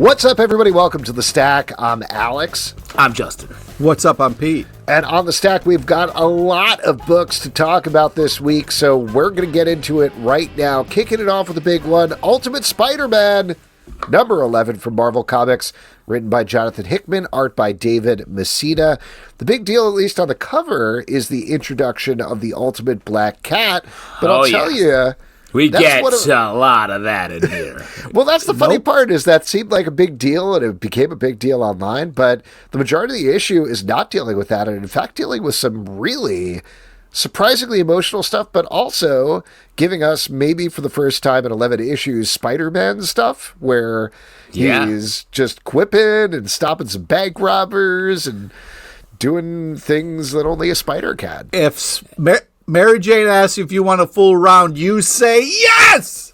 What's up, everybody? Welcome to The Stack. I'm Alex. I'm Justin. What's up? I'm Pete. And on The Stack, we've got a lot of books to talk about this week, so we're going to get into it right now. Kicking it off with a big one, Ultimate Spider-Man, number 11 from Marvel Comics, written by Jonathan Hickman, art by David Messina. The big deal, at least on the cover, is the introduction of the Ultimate Black Cat, but I'll tell you... We get a lot of that in here. Well, that's the funny part, is that seemed like a big deal, and it became a big deal online, but the majority of the issue is not dealing with that, and in fact dealing with some really surprisingly emotional stuff, but also giving us, maybe for the first time in 11 issues, Spider-Man stuff, where he's just quipping and stopping some bank robbers and doing things that only a spider can. If Mary Jane asks if you want a full round, you say yes!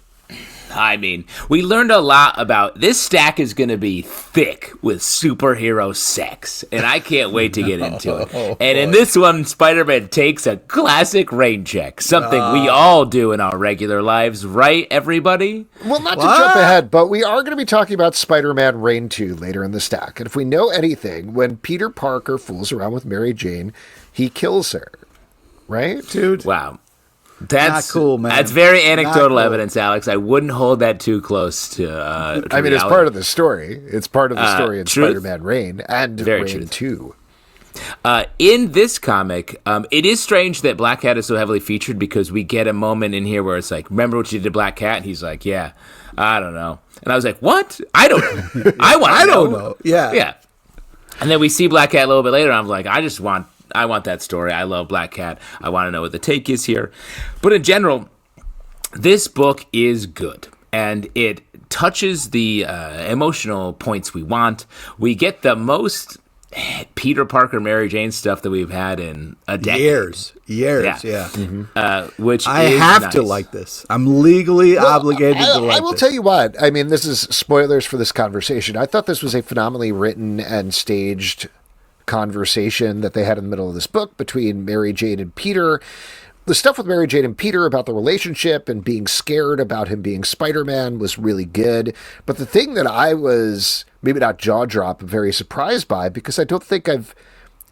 I mean, we learned a lot about this stack is going to be thick with superhero sex, and I can't wait to get into it. And in this one, Spider-Man takes a classic rain check, something we all do in our regular lives, right, everybody? Well, not to jump ahead, but we are going to be talking about Spider-Man Reign 2 later in the stack. And if we know anything, when Peter Parker fools around with Mary Jane, he kills her. Right, dude? Wow. That's not cool, man. That's very anecdotal evidence, Alex. I wouldn't hold that too close to I mean, reality. It's part of the story. It's part of the story in Spider-Man Reign and very Reign 2. In this comic, it is strange that Black Cat is so heavily featured because we get a moment in here where it's like, remember what you did to Black Cat? And he's like, yeah, I don't know. And I was like, what? I don't know. I don't know. Yeah. Yeah. And then we see Black Cat a little bit later, and I'm like, I want that story. I love Black Cat. I want to know what the take is here. But in general, this book is good, and it touches the emotional points we want. We get the most Peter Parker, Mary Jane stuff that we've had in a decade. Years, yeah. Mm-hmm. Which I is have nice. to like this. I'm legally obligated to like this. I will tell you what. I mean, this is spoilers for this conversation. I thought this was a phenomenally written and staged conversation that they had in the middle of this book between Mary Jane and Peter. The stuff with Mary Jane and Peter about the relationship and being scared about him being Spider-Man was really good. But the thing that I was, maybe not jaw-drop, but very surprised by, because I don't think I've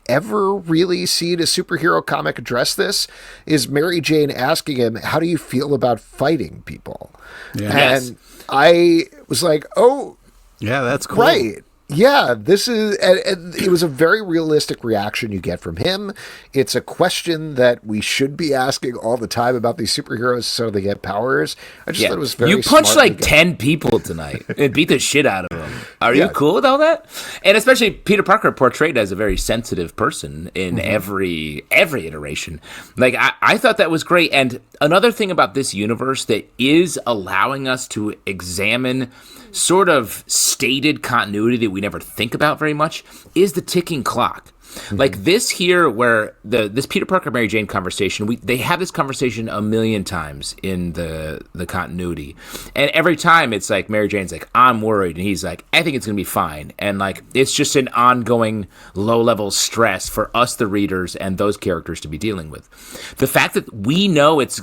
ever really seen a superhero comic address this, is Mary Jane asking him, how do you feel about fighting people? Yeah. And I was like, oh, yeah, that's cool. Right. Yeah, this is, and it was a very realistic reaction you get from him. It's a question that we should be asking all the time about these superheroes so they get powers. I just thought it was very You punched smart like 10 people tonight and beat the shit out of them. Are you cool with all that? And especially Peter Parker portrayed as a very sensitive person in every iteration. Like, I thought that was great. And another thing about this universe that is allowing us to examine sort of stated continuity that we never think about very much is the ticking clock. Like this here, where this Peter Parker Mary Jane conversation, they have this conversation a million times in the continuity, and every time it's like Mary Jane's like, I'm worried, and he's like, I think it's gonna be fine, and like it's just an ongoing low level stress for us the readers and those characters to be dealing with. The fact that we know it's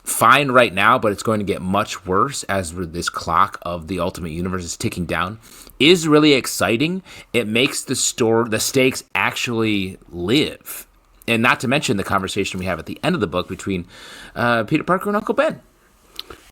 fine right now, but it's going to get much worse as this clock of the Ultimate Universe is ticking down is really exciting. It makes the stakes actually live. And not to mention the conversation we have at the end of the book between Peter Parker and Uncle Ben.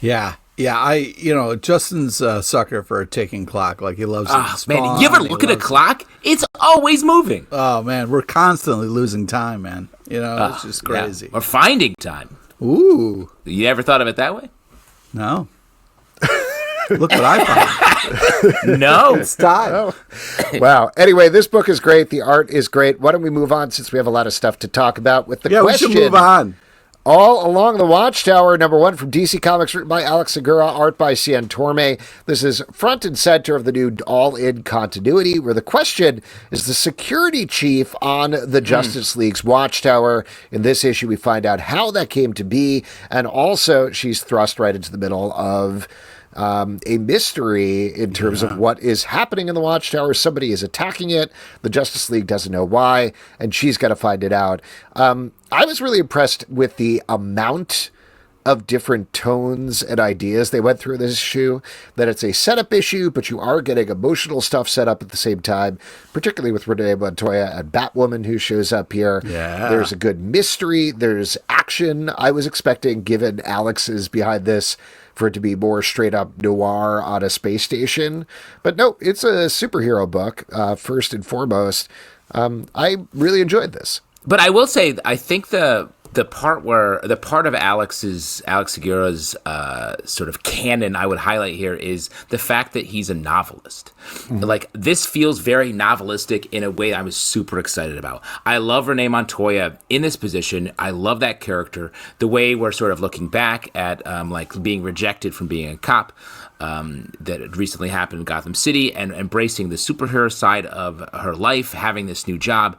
Yeah. Justin's a sucker for a ticking clock. Like, he loves it. Man, you ever look at a clock? It's always moving. Oh, man, we're constantly losing time, man. It's just crazy. Yeah. Or finding time. Ooh. You ever thought of it that way? No. Look what I found. No. It's time. Oh. Wow. Anyway, this book is great. The art is great. Why don't we move on, since we have a lot of stuff to talk about with the question. We should move on. All Along the Watchtower, number 1 from DC Comics, written by Alex Segura, art by Cian Tormey. This is front and center of the new all-in continuity, where the question is the security chief on the Justice League's Watchtower. In this issue, we find out how that came to be, and also she's thrust right into the middle of a mystery in terms of what is happening in the Watchtower. Somebody is attacking it. The Justice League doesn't know why, and she's got to find it out. I was really impressed with the amount of different tones and ideas they went through this issue, that it's a setup issue, but you are getting emotional stuff set up at the same time, particularly with Renee Montoya and Batwoman who shows up here. Yeah. There's a good mystery. There's action. I was expecting, given Alex is behind this, for it to be more straight up noir on a space station. But no, it's a superhero book, first and foremost. I really enjoyed this. But I will say, I think the part of Alex Segura's sort of canon I would highlight here is the fact that he's a novelist. Mm-hmm. Like, this feels very novelistic in a way I was super excited about. I love Renee Montoya in this position. I love that character. The way we're sort of looking back at like being rejected from being a cop. That had recently happened in Gotham City, and embracing the superhero side of her life, having this new job,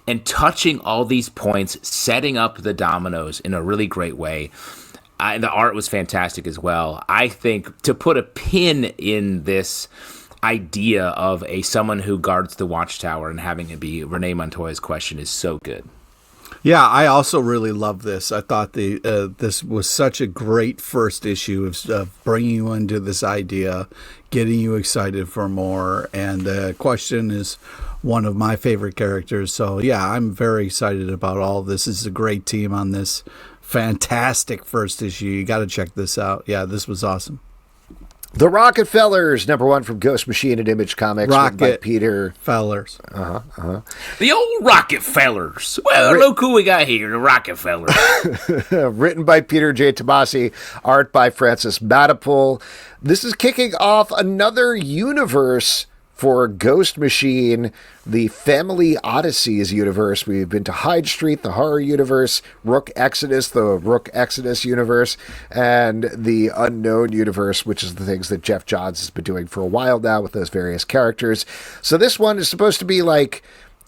and touching all these points, setting up the dominoes in a really great way. And the art was fantastic as well. I think to put a pin in this idea of someone who guards the Watchtower and having it be Renee Montoya's question is so good. Yeah, I also really love this. I thought this was such a great first issue of bringing you into this idea, getting you excited for more. And the question is one of my favorite characters. So, yeah, I'm very excited about all this. This is a great team on this fantastic first issue. You got to check this out. Yeah, this was awesome. The Rocketfellers, #1 from Ghost Machine and Image Comics, written by Peter Fellers. The old Rocketfellers. Well, look who we got here, the Rocketfellers. Written by Peter J. Tomasi, art by Francis Manapul. This is kicking off another universe for Ghost Machine, the Family Odysseys universe. We've been to Hyde Street, the horror universe, Rook Exodus, the Rook Exodus universe, and the Unknown universe, which is the things that Jeff Johns has been doing for a while now with those various characters. So this one is supposed to be like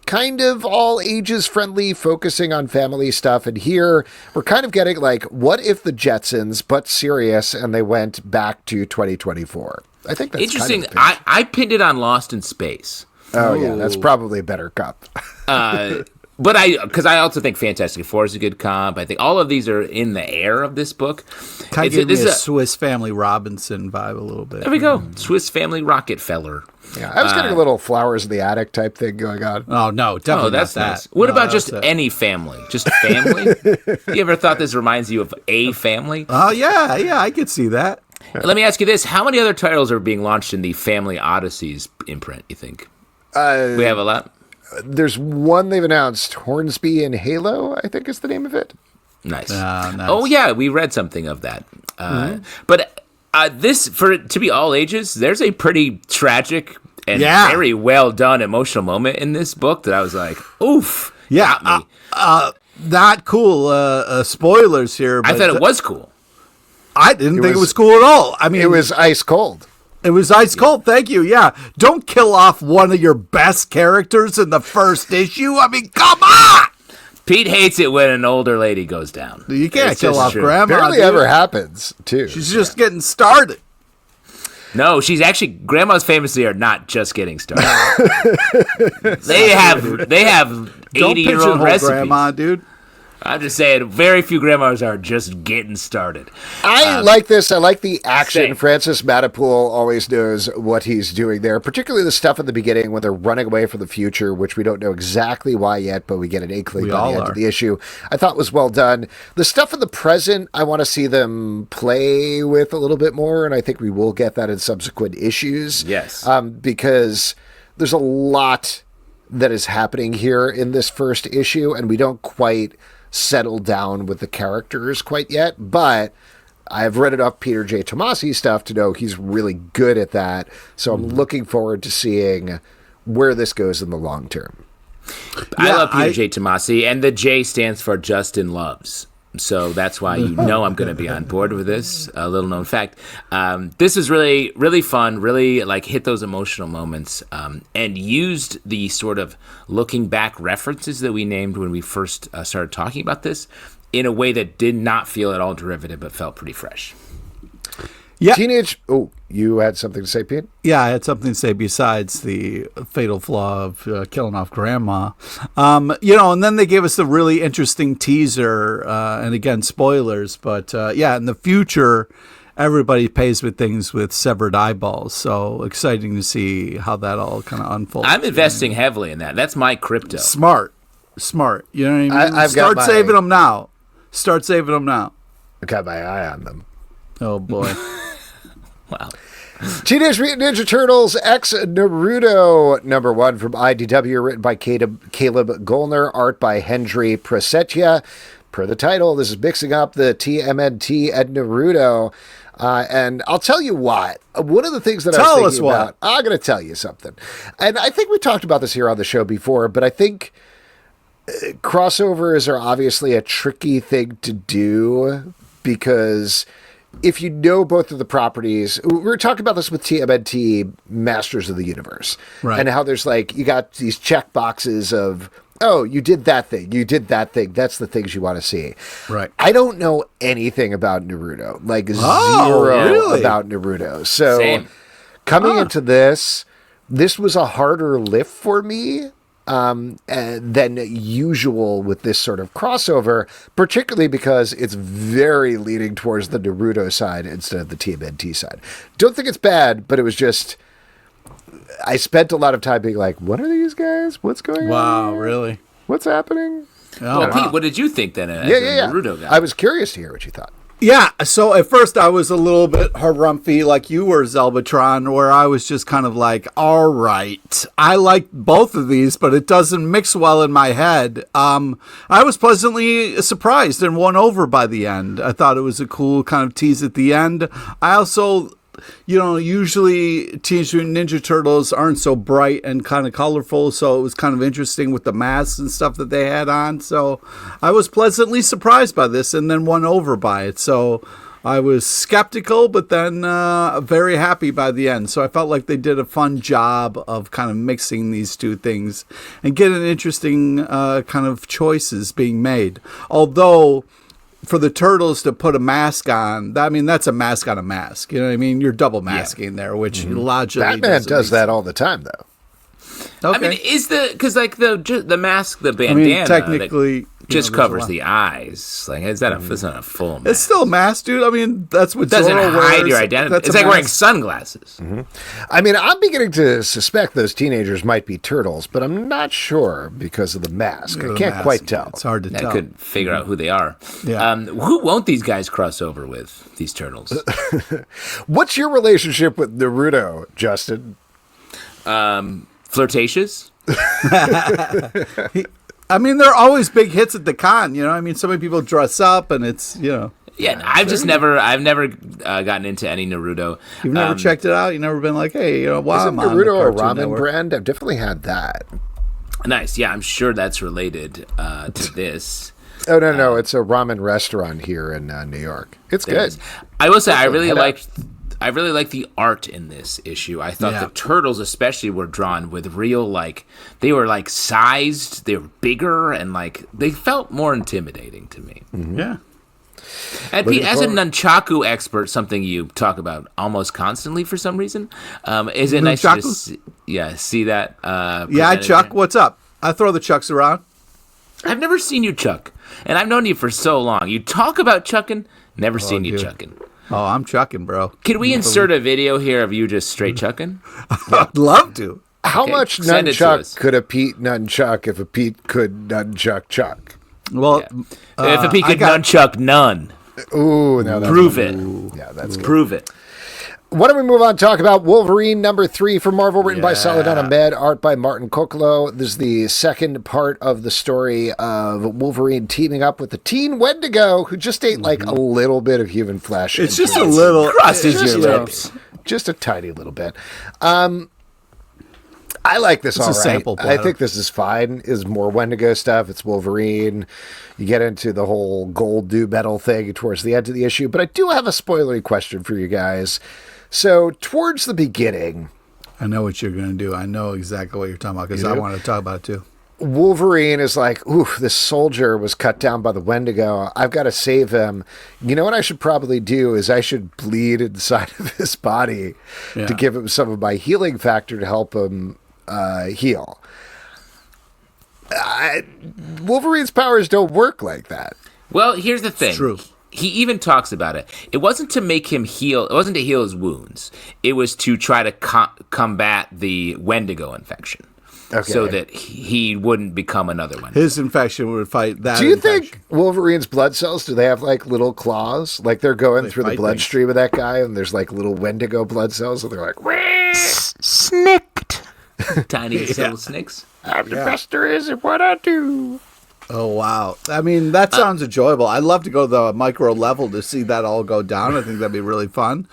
kind of all ages friendly, focusing on family stuff. And here we're kind of getting like, what if the Jetsons, but serious, and they went back to 2024? I think that's interesting. Kind of I pinned it on Lost in Space. Oh, yeah, that's probably a better cup. But because I also think Fantastic Four is a good comp. I think all of these are in the air of this book. Kind of give me a Swiss Family Robinson vibe a little bit. There we go. Swiss Family Rockefeller. Yeah, I was getting a little Flowers in the Attic type thing going on. Oh, no, definitely that's not nice. that. What about just any family? Just family? You ever thought this reminds you of a family? Oh, yeah, I could see that. Let me ask you this. How many other titles are being launched in the Family Odysseys imprint, you think? We have a lot? There's one they've announced, Hornsby and Halo, I think is the name of it. Nice. Nice. Oh, yeah, we read something of that. But this, for it to be all ages, there's a pretty tragic and very well done emotional moment in this book that I was like, oof. Yeah. Got me. Not cool. Spoilers here. But I thought it was cool. I didn't think it was cool at all. I mean, it was ice cold. It was ice cold. Thank you. Yeah. Don't kill off one of your best characters in the first issue. I mean, come on. Pete hates it when an older lady goes down. You can't kill off Grandma. Barely ever happens, too. She's just getting started. No, she's actually, Grandmas famously are not just getting started. They have 80-year-old recipes. Grandma, dude. I'm just saying, very few grandmas are just getting started. I like this. I like the action. Same. Francis Manapul always knows what he's doing there, particularly the stuff in the beginning when they're running away from the future, which we don't know exactly why yet, but we get an inkling by the end of the issue. I thought was well done. The stuff in the present, I want to see them play with a little bit more, and I think we will get that in subsequent issues. Yes. Because there's a lot that is happening here in this first issue, and we don't quite settle down with the characters quite yet, but I've read enough Peter J. Tomasi stuff to know he's really good at that, so I'm looking forward to seeing where this goes in the long term. I love Peter J. Tomasi, and the J stands for Justin Loves. So that's why I'm going to be on board with this. A little known fact. This is really, really fun, really like hit those emotional moments, and used the sort of looking back references that we named when we first started talking about this in a way that did not feel at all derivative, but felt pretty fresh. Yeah. Oh, you had something to say, Pete? Yeah, I had something to say besides the fatal flaw of killing off Grandma. And then they gave us a really interesting teaser, and again, spoilers, but in the future, everybody pays with things with severed eyeballs. So exciting to see how that all kind of unfolds. I'm investing heavily in that. That's my crypto. Smart. You know what I mean? Start saving them now. I got my eye on them. Oh, boy. Wow. Teenage Mutant Ninja Turtles X Naruto #1 from IDW, written by Caleb Goellner, art by Hendry Prasetya. Per the title, this is mixing up the TMNT and Naruto. And I'll tell you what, one of the things that I was thinking about, I'm going to tell you something. And I think we talked about this here on the show before, but I think crossovers are obviously a tricky thing to do because if you know both of the properties, we were talking about this with TMNT Masters of the Universe, right? And how there's you got these check boxes of, oh, you did that thing, that's the things you want to see. Right. I don't know anything about Naruto, zero about Naruto. So Same. Coming into this was a harder lift for me than usual with this sort of crossover, particularly because it's very leaning towards the Naruto side instead of the TMNT side. Don't think it's bad, but it was just, I spent a lot of time being like, what are these guys? What's going on? Wow, really? What's happening? Pete, what did you think then as a Naruto guy? I was curious to hear what you thought. Yeah, so at first I was a little bit harumphy like you were, Zelbatron, where I was just kind of like, all right, I like both of these, but it doesn't mix well in my head. I was pleasantly surprised and won over by the end. I thought it was a cool kind of tease at the end. I also, usually Teenage Mutant Ninja Turtles aren't so bright and kind of colorful, so it was kind of interesting with the masks and stuff that they had on. So I was pleasantly surprised by this and then won over by it. So I was skeptical, but then very happy by the end. So I felt like they did a fun job of kind of mixing these two things and getting interesting kind of choices being made. Although for the Turtles to put a mask on, that's a mask on a mask. You know what I mean? You're double masking there, which logically Batman does that all the time, though. Okay. I mean, because the mask, the bandana, technically just covers the eyes. Like, it's not a full mask. It's still a mask, dude. I mean, that's what It doesn't Zoro hide wears. your identity. That's It's a like wearing mask. sunglasses. Mm-hmm. I mean, I'm beginning to suspect those teenagers might be turtles, but I'm not sure because of the mask. I can't quite tell. It's hard to tell. I couldn't figure out who they are. Yeah. Who won't these guys cross over with, these turtles? What's your relationship with Naruto, Justin? Flirtatious? They're always big hits at the con. So many people dress up, and it's Yeah, I've never gotten into any Naruto. You've never checked it out. You've never been like, hey, wow, Isn't I'm on Naruto the a Cartoon ramen Network. brand? I've definitely had that. Nice. Yeah, I'm sure that's related to this. Oh, no, it's a ramen restaurant here in New York. It's good. I will say, I really head like the art in this issue. I thought the turtles especially were drawn with real, they were sized, they were bigger, and they felt more intimidating to me. Mm-hmm. Yeah. And Pete, as a nunchaku expert, something you talk about almost constantly for some reason, is it nice to see that? Yeah, Chuck, here? what's up? I throw the chucks around. I've never seen you chuck, and I've known you for so long. You talk about chucking, never seen you chucking. Oh, I'm chucking, bro. Can we insert a video here of you just straight chucking? I'd love to. How much send it to nunchuck us. could a Pete nunchuck if a Pete could nunchuck chuck? Well, if a Pete could nunchuck none, Ooh, now that's prove it. Yeah, that's good. Prove it. Why don't we move on and talk about Wolverine #3 from Marvel, written by Saladin Ahmed, art by Martín Cóccolo. This is the second part of the story of Wolverine teaming up with the teen Wendigo, who just ate a little bit of human flesh. it's just a little. Crosses your just, lips. Just a tiny little bit. I like this It's all a right. sample I platter. think this is fine. Is more Wendigo stuff. It's Wolverine. You get into the whole gold do metal thing towards the end of the issue. But I do have a spoilery question for you guys. So towards the beginning, I know what you're going to do. I know exactly what you're talking about because I want to talk about it too. Wolverine is like, ooh, this soldier was cut down by the Wendigo. I've got to save him. You know what I should probably do is I should bleed inside of his body to give him some of my healing factor to help him heal. Wolverine's powers don't work like that. Well, here's the thing. It's true. He even talks about it. It wasn't to make him heal. It wasn't to heal his wounds. It was to try to combat the Wendigo infection. Okay. So that he wouldn't become another one. His infection would fight that. Do you infection. think Wolverine's blood cells, do they have like little claws? Like they're going through the bloodstream of that guy and there's like little Wendigo blood cells and they're like, snicked. Tiny little snicks. I'm the best there is at what I do. Oh, wow. I mean, that sounds enjoyable. I'd love to go to the micro level to see that all go down. I think that'd be really fun.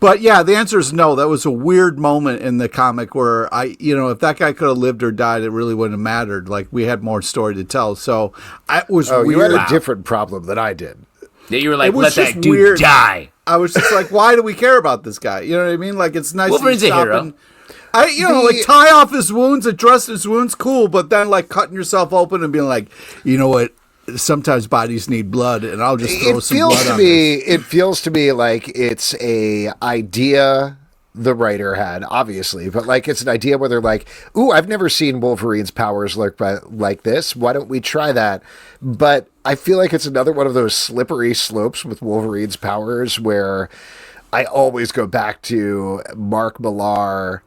But yeah, the answer is no. That was a weird moment in the comic where if that guy could have lived or died, it really wouldn't have mattered. Like we had more story to tell. So it was weird. You had a different problem than I did. Yeah, you were like, let that dude die. I was just like, why do we care about this guy? You know what I mean? Like it's nice. Wolverine's a hero. Like tie off his wounds, address his wounds, cool. But then like cutting yourself open and being like, you know what? Sometimes bodies need blood, and I'll just throw some blood on this. It feels to me like it's a idea the writer had, obviously, but like it's an idea where they're like, ooh, I've never seen Wolverine's powers look like this. Why don't we try that? But I feel like it's another one of those slippery slopes with Wolverine's powers where I always go back to Mark Millar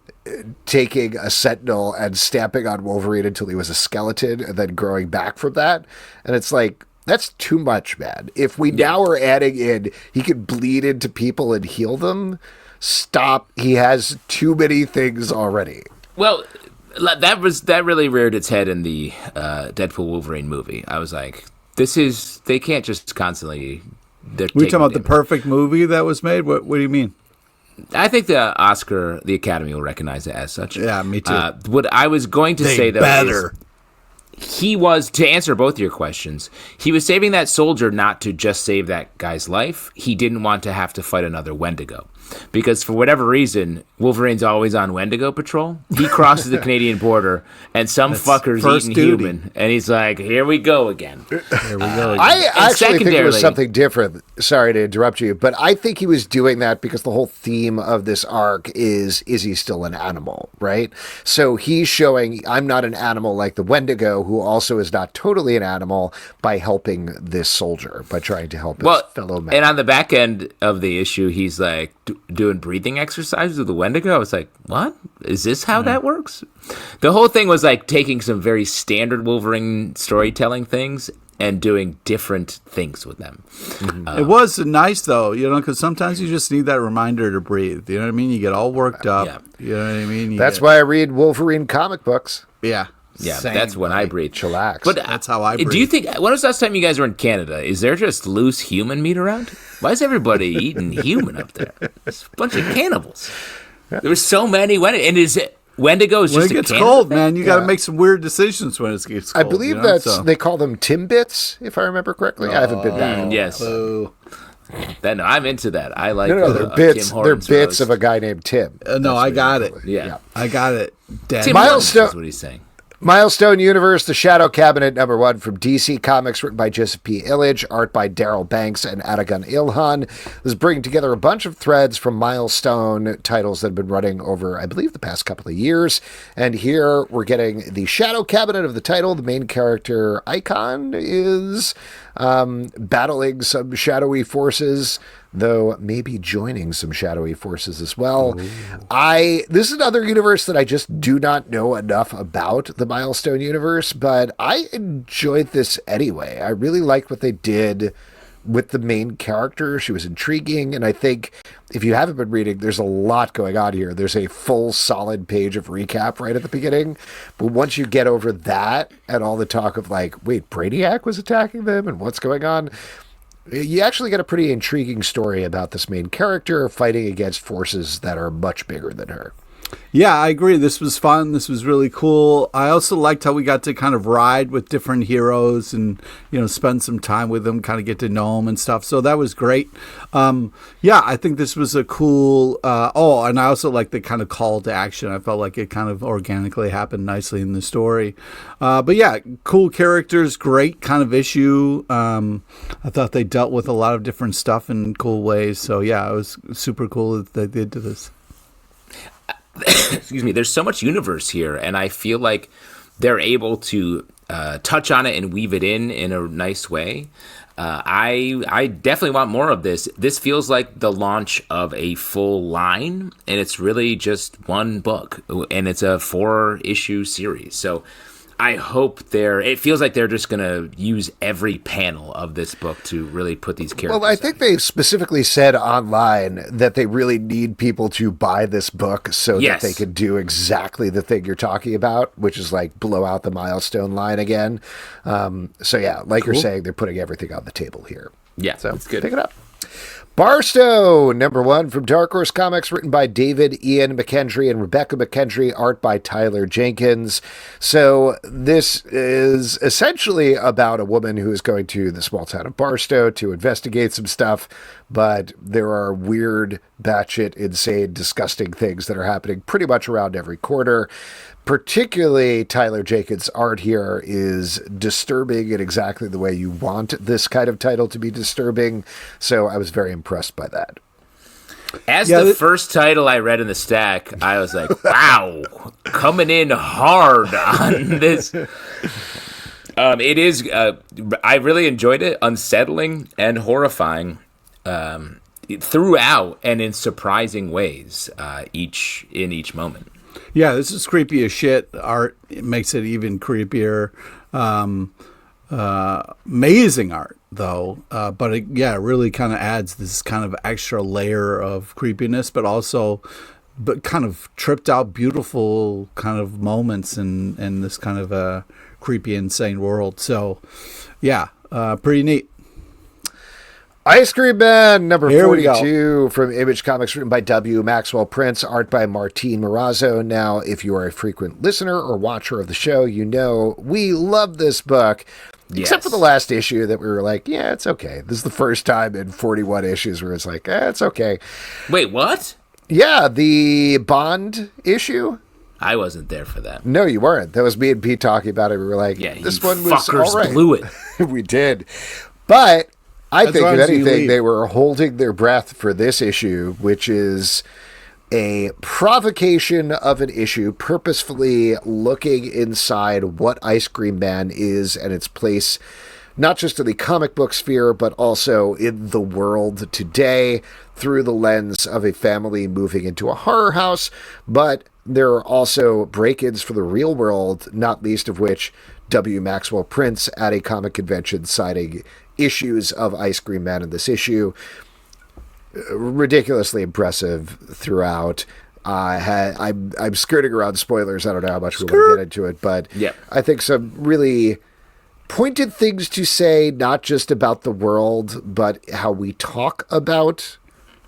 taking a sentinel and stamping on Wolverine until he was a skeleton and then growing back from that. And it's like, that's too much, man. If we now are adding in, he can bleed into people and heal them, stop. He has too many things already. Well, that really reared its head in the Deadpool Wolverine movie. I was like, they can't just constantly... We're talking about the perfect movie that was made? What do you mean? I think the Academy will recognize it as such. Yeah, me too. What I was going to say, though, is he was, to answer both your questions, he was saving that soldier not to just save that guy's life. He didn't want to have to fight another Wendigo. Because for whatever reason, Wolverine's always on Wendigo patrol. He crosses the Canadian border, and some fucker's eating human. And he's like, here we go again. I actually think it was something different. Sorry to interrupt you, but I think he was doing that because the whole theme of this arc is he still an animal, right? So he's showing, I'm not an animal like the Wendigo, who also is not totally an animal, by helping this soldier, by trying to help his fellow man. And on the back end of the issue, he's like, doing breathing exercises with the Wendigo. I was like, what? Is this how that works? The whole thing was like taking some very standard Wolverine storytelling things and doing different things with them. Mm-hmm. It was nice, though, because sometimes you just need that reminder to breathe. You know what I mean? You get all worked up. Yeah. You know what I mean? That's why I read Wolverine comic books. Yeah. Yeah, that's when I breathe. Chillax. But that's how I breathe. Do you think, when was the last time you guys were in Canada? Is there just loose human meat around? Why is everybody eating human up there? It's a bunch of cannibals. There were so many. And is it Wendigo is just when it gets cold, man, you got to make some weird decisions when it gets cold. I believe they call them Timbits, if I remember correctly. I haven't been back. Yes. Then I'm into that. I like they're bits. They're bits of a guy named Tim. No, I got it. Yeah, I got it. Milestone is what he's saying. Milestone Universe, The Shadow Cabinet #1 from DC Comics, written by Joseph P. Illidge, art by Darryl Banks and Atagun Ilhan. This is bringing together a bunch of threads from Milestone titles that have been running over, I believe, the past couple of years. And here we're getting the Shadow Cabinet of the title. The main character, Icon, is battling some shadowy forces, though maybe joining some shadowy forces as well. This is another universe that I just do not know enough about, the Milestone universe, but I enjoyed this anyway. I really liked what they did with the main character. She was intriguing, and I think if you haven't been reading, there's a lot going on here. There's a full solid page of recap right at the beginning, but once you get over that and all the talk of like, wait, Brainiac was attacking them and what's going on, you actually get a pretty intriguing story about this main character fighting against forces that are much bigger than her. Yeah, I agree. This was fun. This was really cool. I also liked how we got to kind of ride with different heroes and, spend some time with them, kind of get to know them and stuff. So that was great. Yeah, I think this was a cool, and I also like the kind of call to action. I felt like it kind of organically happened nicely in the story. But yeah, cool characters, great kind of issue. I thought they dealt with a lot of different stuff in cool ways. So yeah, it was super cool that they did this. Excuse me, there's so much universe here, and I feel like they're able to touch on it and weave it in a nice way. I definitely want more of this. This feels like the launch of a full line, and it's really just one book, and it's a 4-issue series. So I hope it feels like they're just going to use every panel of this book to really put these characters. Well, I think they specifically said online that they really need people to buy this book so that they can do exactly the thing you're talking about, which is like blow out the Milestone line again. So yeah, like you're saying, they're putting everything on the table here. Yeah, so it's good. Pick it up. Barstow, #1 from Dark Horse Comics, written by David, Ian McKendry, and Rebekah McKendry, art by Tyler Jenkins. So this is essentially about a woman who is going to the small town of Barstow to investigate some stuff, but there are weird, batshit, insane, disgusting things that are happening pretty much around every corner. Particularly, Tyler Jenkins' art here is disturbing in exactly the way you want this kind of title to be disturbing. So I was very impressed by that. As the first title I read in the stack, I was like, wow, coming in hard on this. It is, I really enjoyed it, unsettling and horrifying throughout and in surprising ways in each moment. Yeah, this is creepy as shit. Art it makes it even creepier. Amazing art, though. But it really kind of adds this kind of extra layer of creepiness, but kind of tripped out, beautiful kind of moments in this kind of creepy, insane world. So, yeah, pretty neat. Ice Cream Man, #42 from Image Comics, written by W. Maxwell Prince, art by Martín Morazzo. Now, if you are a frequent listener or watcher of the show, you know we love this book. Yes. Except for the last issue that we were like, yeah, it's okay. This is the first time in 41 issues where it's like, it's okay. Wait, what? Yeah, the Bond issue. I wasn't there for that. No, you weren't. That was me and Pete talking about it. We were like, this one was all right. Blew it. We did. But I think, if anything, they were holding their breath for this issue, which is a provocation of an issue, purposefully looking inside what Ice Cream Man is and its place, not just in the comic book sphere, but also in the world today through the lens of a family moving into a horror house. But there are also break-ins for the real world, not least of which W. Maxwell Prince at a comic convention citing issues of Ice Cream Man in this issue. Ridiculously impressive throughout. I'm skirting around spoilers. I don't know how much we want to get into it, but I think some really pointed things to say, not just about the world, but how we talk about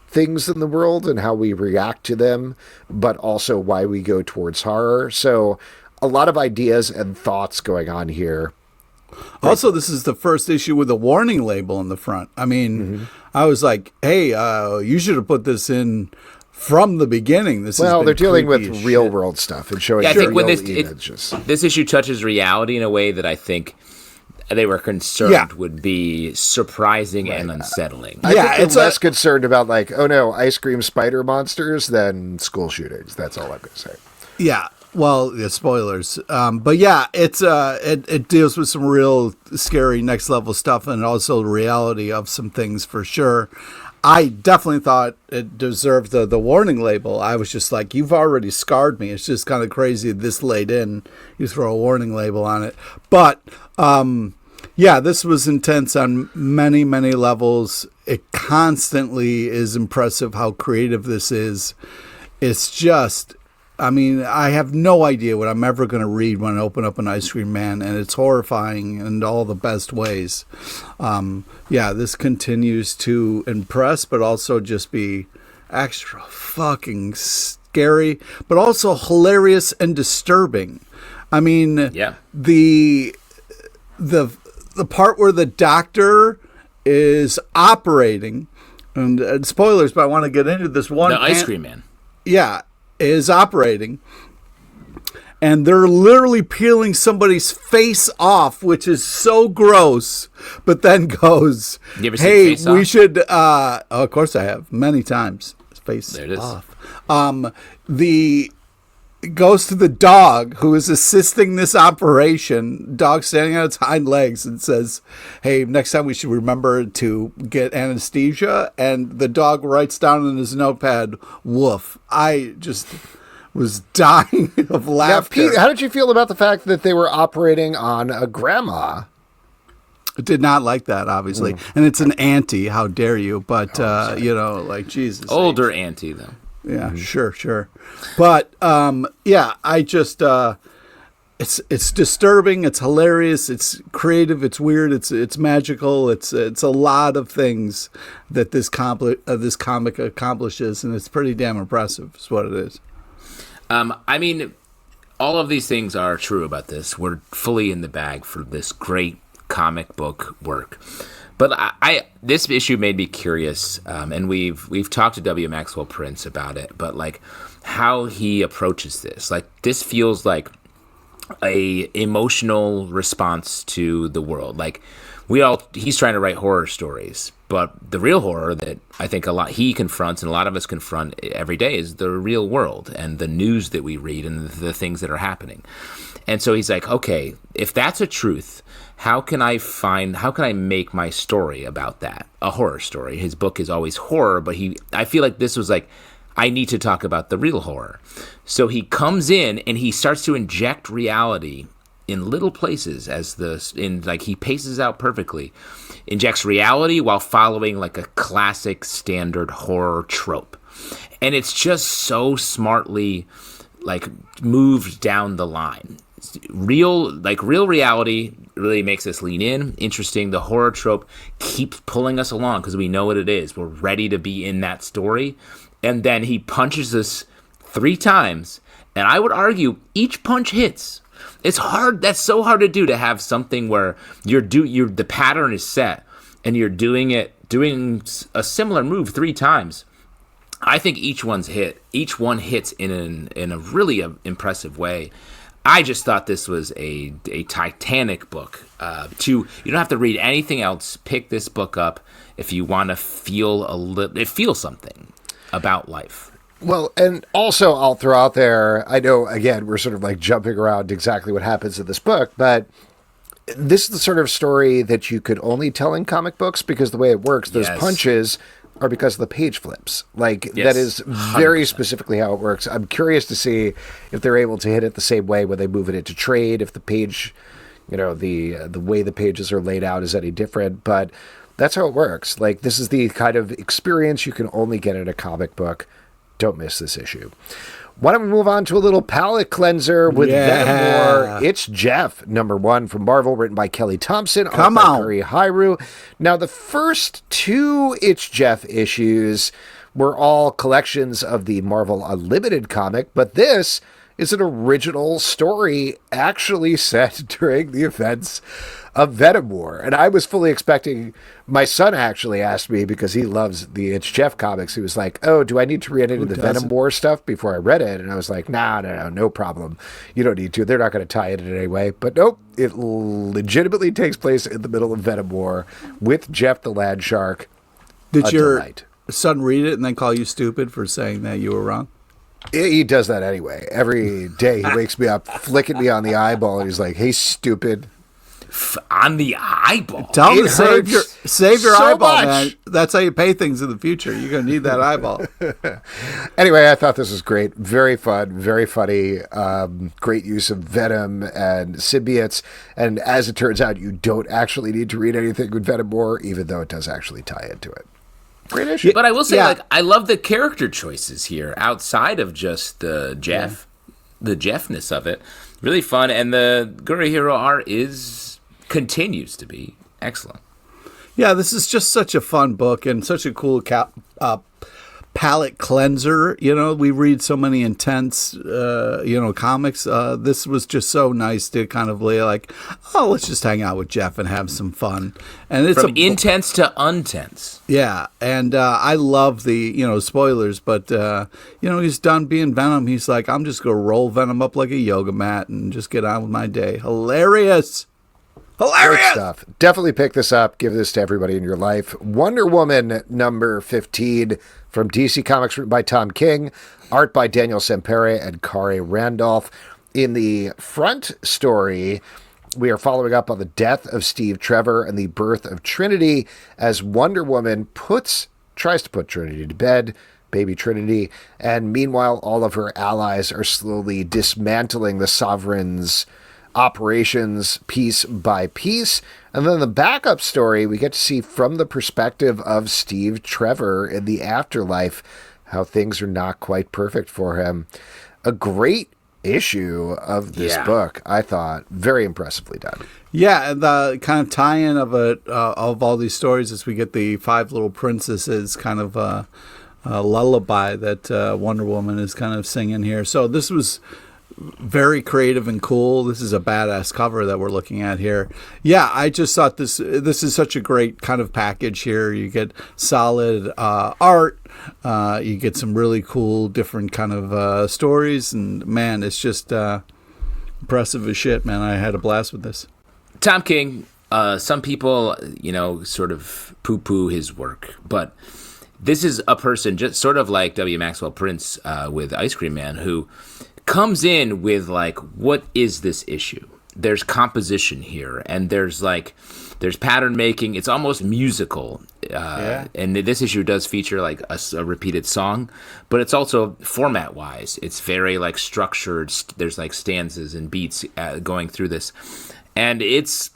things in the world and how we react to them, but also why we go towards horror. So a lot of ideas and thoughts going on here. Also, this is the first issue with a warning label in the front. I mean, I was like, hey, you should have put this in from the beginning. They're dealing with real world stuff and showing I think when this issue touches reality in a way that I think they were concerned would be surprising and unsettling. I think they're less concerned about like, oh no, ice cream spider monsters than school shootings. That's all I'm going to say. Yeah. Well, spoilers. But yeah, it deals with some real scary next level stuff and also the reality of some things for sure. I definitely thought it deserved the warning label. I was just like, you've already scarred me. It's just kind of crazy this late in, you throw a warning label on it. But this was intense on many, many levels. It constantly is impressive how creative this is. It's just... I mean, I have no idea what I'm ever going to read when I open up an Ice Cream Man, and it's horrifying in all the best ways. This continues to impress, but also just be extra fucking scary, but also hilarious and disturbing. I mean, the part where the doctor is operating, and spoilers, but I want to get into this one. The ice cream man. Yeah, is operating. And they're literally peeling somebody's face off, which is so gross, but then goes, you ever hey, seen Face we Off? should, of course I have, many times. Face there it is. off. It goes to the dog who is assisting this operation, dog standing on its hind legs, and says, hey, next time we should remember to get anesthesia. And the dog writes down in his notepad, woof. I just was dying of laughter. Now, Pete, how did you feel about the fact that they were operating on a grandma? I did not like that, obviously. And it's an auntie, how dare you. But, like, Jesus. Older auntie, though. Yeah, sure. But, I just, it's disturbing, it's hilarious, it's creative, it's weird, it's magical, it's a lot of things that this comic accomplishes, and it's pretty damn impressive, is what it is. I mean, all of these things are true about this. We're fully in the bag for this great comic book work. But this issue made me curious, and we've talked to W. Maxwell Prince about it, but like how he approaches this. Like this feels like a emotional response to the world. Like he's trying to write horror stories, but the real horror that I think he confronts and a lot of us confront every day is the real world and the news that we read and the things that are happening. And so he's like, okay, if that's a truth, how can I make my story about that? A horror story. His book is always horror, but I feel like this was like, I need to talk about the real horror. So he comes in and he starts to inject reality in little places he paces out perfectly. Injects reality while following like a classic standard horror trope. And it's just so smartly like moved down the line. Real reality really makes us lean in. Interesting. The horror trope keeps pulling us along because we know what it is. We're ready to be in that story. And then he punches us 3 times. And I would argue each punch hits. It's hard. That's so hard to do, to have something where the pattern is set and you're doing a similar move 3 times. I think each one hits in a really impressive way. I just thought this was a titanic book. You don't have to read anything else. Pick this book up if you want to feel something about life. Well, and also I'll throw out there, I know, again, we're sort of like jumping around exactly what happens in this book, but this is the sort of story that you could only tell in comic books because the way it works, those punches are because of the page flips. That is very 100%. Specifically how it works. I'm curious to see if they're able to hit it the same way when they move it into trade, if the page, the way the pages are laid out is any different, but that's how it works. Like, this is the kind of experience you can only get in a comic book. Don't miss this issue. Why don't we move on to a little palate cleanser with Venom War? It's Jeff, #1 from Marvel, written by Kelly Thompson. Come on. Curry Hairu. Now, the first 2 It's Jeff issues were all collections of the Marvel Unlimited comic, but this is an original story actually set during the events of Venom War. And I was fully expecting, my son actually asked me, because he loves the It's Jeff comics, he was like, oh, do I need to read any of the Venom War stuff before I read it? And I was like, no problem. You don't need to. They're not going to tie it in any way. But nope, it legitimately takes place in the middle of Venom War with Jeff the Land Shark. Did your son read it and then call you stupid for saying that you were wrong? He does that anyway. Every day he wakes me up, flicking me on the eyeball, and he's like, hey, stupid. On the eyeball. Tell him to save your so eyeball, much. man. That's how you pay things in the future. You're going to need that eyeball. Anyway, I thought this was great. Very fun, very funny. Great use of Venom and symbiotes. And as it turns out, you don't actually need to read anything with Venom War, even though it does actually tie into it. Great issue. But I will say, I love the character choices here outside of just the Jeffness of it. Really fun. And the Gurihiro art continues to be excellent. Yeah, this is just such a fun book and such a cool palette palate cleanser. We read so many intense, comics. This was just so nice to kind of lay like, oh, let's just hang out with Jeff and have some fun. And it's from intense to untense. Yeah, and I love the, spoilers, but, he's done being Venom. He's like, I'm just going to roll Venom up like a yoga mat and just get on with my day. Hilarious. Great stuff. Definitely pick this up. Give this to everybody in your life. Wonder Woman number 15 from DC Comics, written by Tom King, art by Daniel Sampere and Kari Randolph. In the front story, we are following up on the death of Steve Trevor and the birth of Trinity as Wonder Woman tries to put Trinity to bed, baby Trinity, and meanwhile all of her allies are slowly dismantling the Sovereign's operations piece by piece. And then the backup story, we get to see from the perspective of Steve Trevor in the afterlife how things are not quite perfect for him. A great issue of this book, I thought. Very impressively done. Yeah, and the kind of tie-in of of all these stories is we get the Five Little Princesses kind of a lullaby that Wonder Woman is kind of singing here. So this was very creative and cool. This is a badass cover that we're looking at here. Yeah, I just thought this is such a great kind of package here. You get solid art. You get some really cool different kind of stories. And, man, it's just impressive as shit, man. I had a blast with this. Tom King, some people, sort of poo-poo his work. But this is a person just sort of like W. Maxwell Prince with Ice Cream Man who comes in with like, what is this issue? There's composition here, and there's pattern making. It's almost musical, and this issue does feature like a repeated song, but it's also format wise. It's very like structured. There's like stanzas and beats going through this, and it's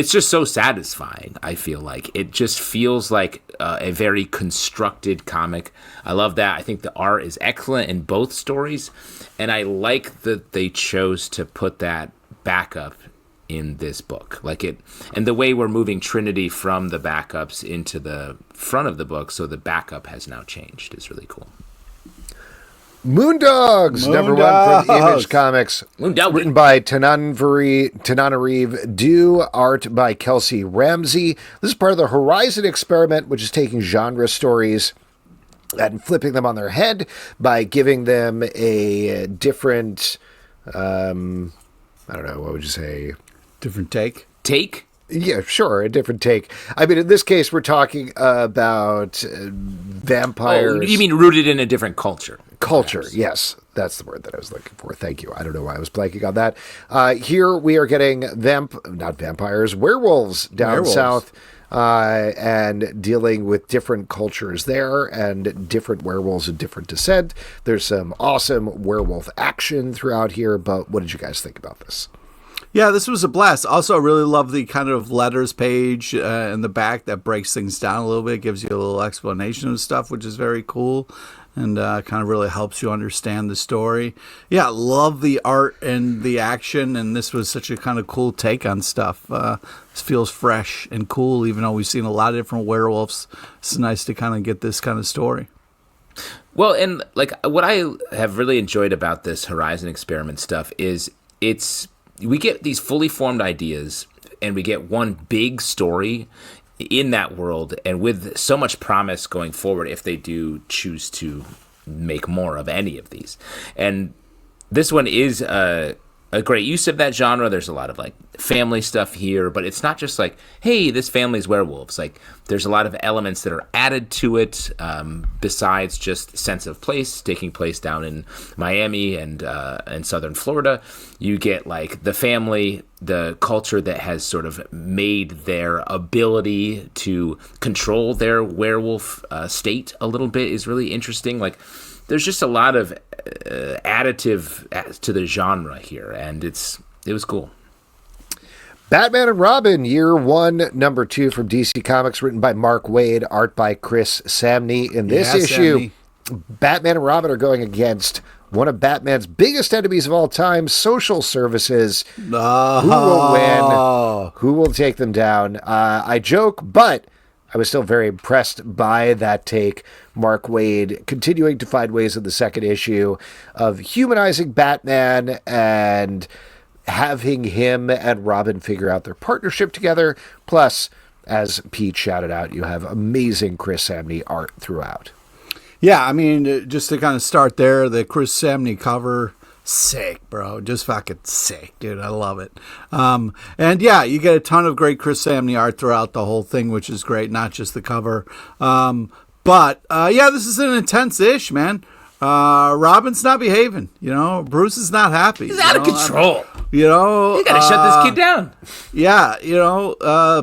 just so satisfying. I feel like it just feels like a very constructed comic. I love that. I think the art is excellent in both stories, and I like that they chose to put that backup in this book. And the way we're moving Trinity from the backups into the front of the book, so the backup has now changed, is really cool. Moondogs, number 1 from Image Comics. Moondog. Written by Tananarive Dew, art by Kelsey Ramsey. This is part of the Horizon experiment, which is taking genre stories and flipping them on their head by giving them a different, I don't know, what would you say? Different take? Take? Yeah, sure, a different take. I mean, in this case, we're talking about vampires. Oh, you mean rooted in a different culture? Culture, perhaps. Yes. That's the word that I was looking for. Thank you. I don't know why I was blanking on that. Here we are getting werewolves down south, and dealing with different cultures there and different werewolves of different descent. There's some awesome werewolf action throughout here, but what did you guys think about this? Yeah, this was a blast. Also, I really love the kind of letters page in the back that breaks things down a little bit, gives you a little explanation of stuff, which is very cool, and kind of really helps you understand the story. Yeah, love the art and the action, and this was such a kind of cool take on stuff. This feels fresh and cool, even though we've seen a lot of different werewolves. It's nice to kind of get this kind of story. Well, and like what I have really enjoyed about this Horizon experiment stuff is we get these fully formed ideas, and we get one big story in that world, and with so much promise going forward if they do choose to make more of any of these. And this one is a great use of that genre. There's a lot of like family stuff here, but it's not just like, hey, this family's werewolves. Like there's a lot of elements that are added to it, besides just sense of place, taking place down in Miami and southern Florida. You get like the family, the culture that has sort of made their ability to control their werewolf state a little bit is really interesting. Like there's just a lot of additive to the genre here, and it was cool. Batman and Robin, Year 1, number 2 from DC Comics, written by Mark Waid, art by Chris Samney. In this issue, Samney. Batman and Robin are going against one of Batman's biggest enemies of all time, social services. Who will win? Who will take them down? I joke, but I was still very impressed by that take. Mark Waid continuing to find ways in the second issue of humanizing Batman and having him and Robin figure out their partnership together. Plus, as Pete shouted out, you have amazing Chris Samnee art throughout. Yeah, I mean, just to kind of start there, the Chris Samnee cover, sick, bro. Just fucking sick, dude. I love it. And yeah, you get a ton of great Chris Samnee art throughout the whole thing, which is great, not just the cover. But yeah, this is an intense ish, man. Robin's not behaving, Bruce is not happy. He's out of control. You gotta shut this kid down. Yeah,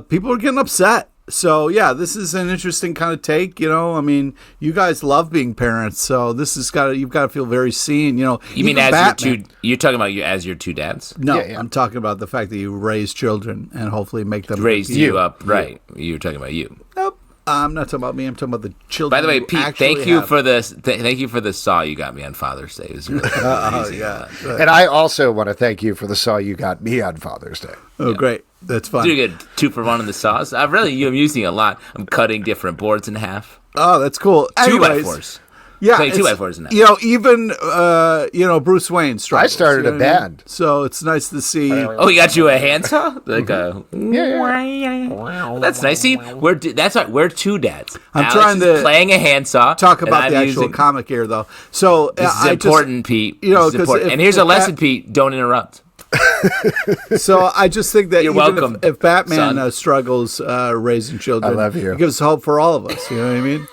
people are getting upset. So yeah, this is an interesting kind of take. I mean, you guys love being parents, so this is you've got to feel very seen. You mean as Batman, you're talking about you as your two dads? No, yeah. I'm talking about the fact that you raise children and hopefully make them raised you up, right? You're talking about you. Nope. I'm not talking about me. I'm talking about the children. By the way, Pete, thank you for this. Thank you for the saw you got me on Father's Day. It was really amazing. Yeah. And I also want to thank you for the saw you got me on Father's Day. Oh, yeah. Great. That's fun. Doing a 2-for-1 on the saws. I'm using a lot. I'm cutting different boards in half. Oh, that's cool. 2x4s. Yeah, 2x4s in half. Even Bruce Wayne struggles. I started a band, so it's nice to see. Oh, he got you a handsaw? Like a wow. That's nice. See, that's right. We're two dads. I'm Alex trying to playing a handsaw. Talk about the actual comic here, though. So this is important, Pete. This is important. And here's a lesson, Pete. Don't interrupt. So I just think that You're even welcome, if Batman struggles raising children, I love you. It gives hope for all of us. You know what I mean?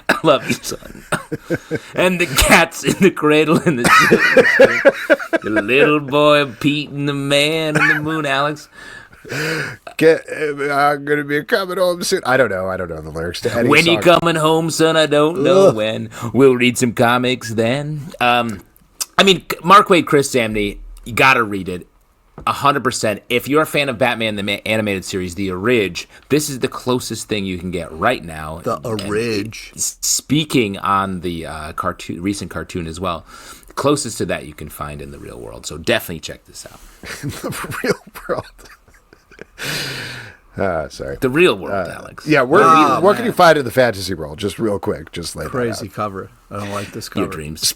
I love you, son. And the cat's in the cradle and the little boy Pete and the man in the moon, Alex. I'm gonna be coming home soon. I don't know the lyrics to any when song. you coming home, son? I don't know when. We'll read some comics then. I mean, Mark Waid, Chris Samnee, you gotta read it. 100%. If you're a fan of Batman the animated series, the Orig, this is the closest thing you can get right now. The Orig. Speaking on the recent cartoon as well, closest to that you can find in the real world. So definitely check this out. In the real world. Sorry. The real world, Alex. Yeah, what can you find in the fantasy world? Just real quick, just lay crazy that out. cover. I don't like this cover. Your dreams.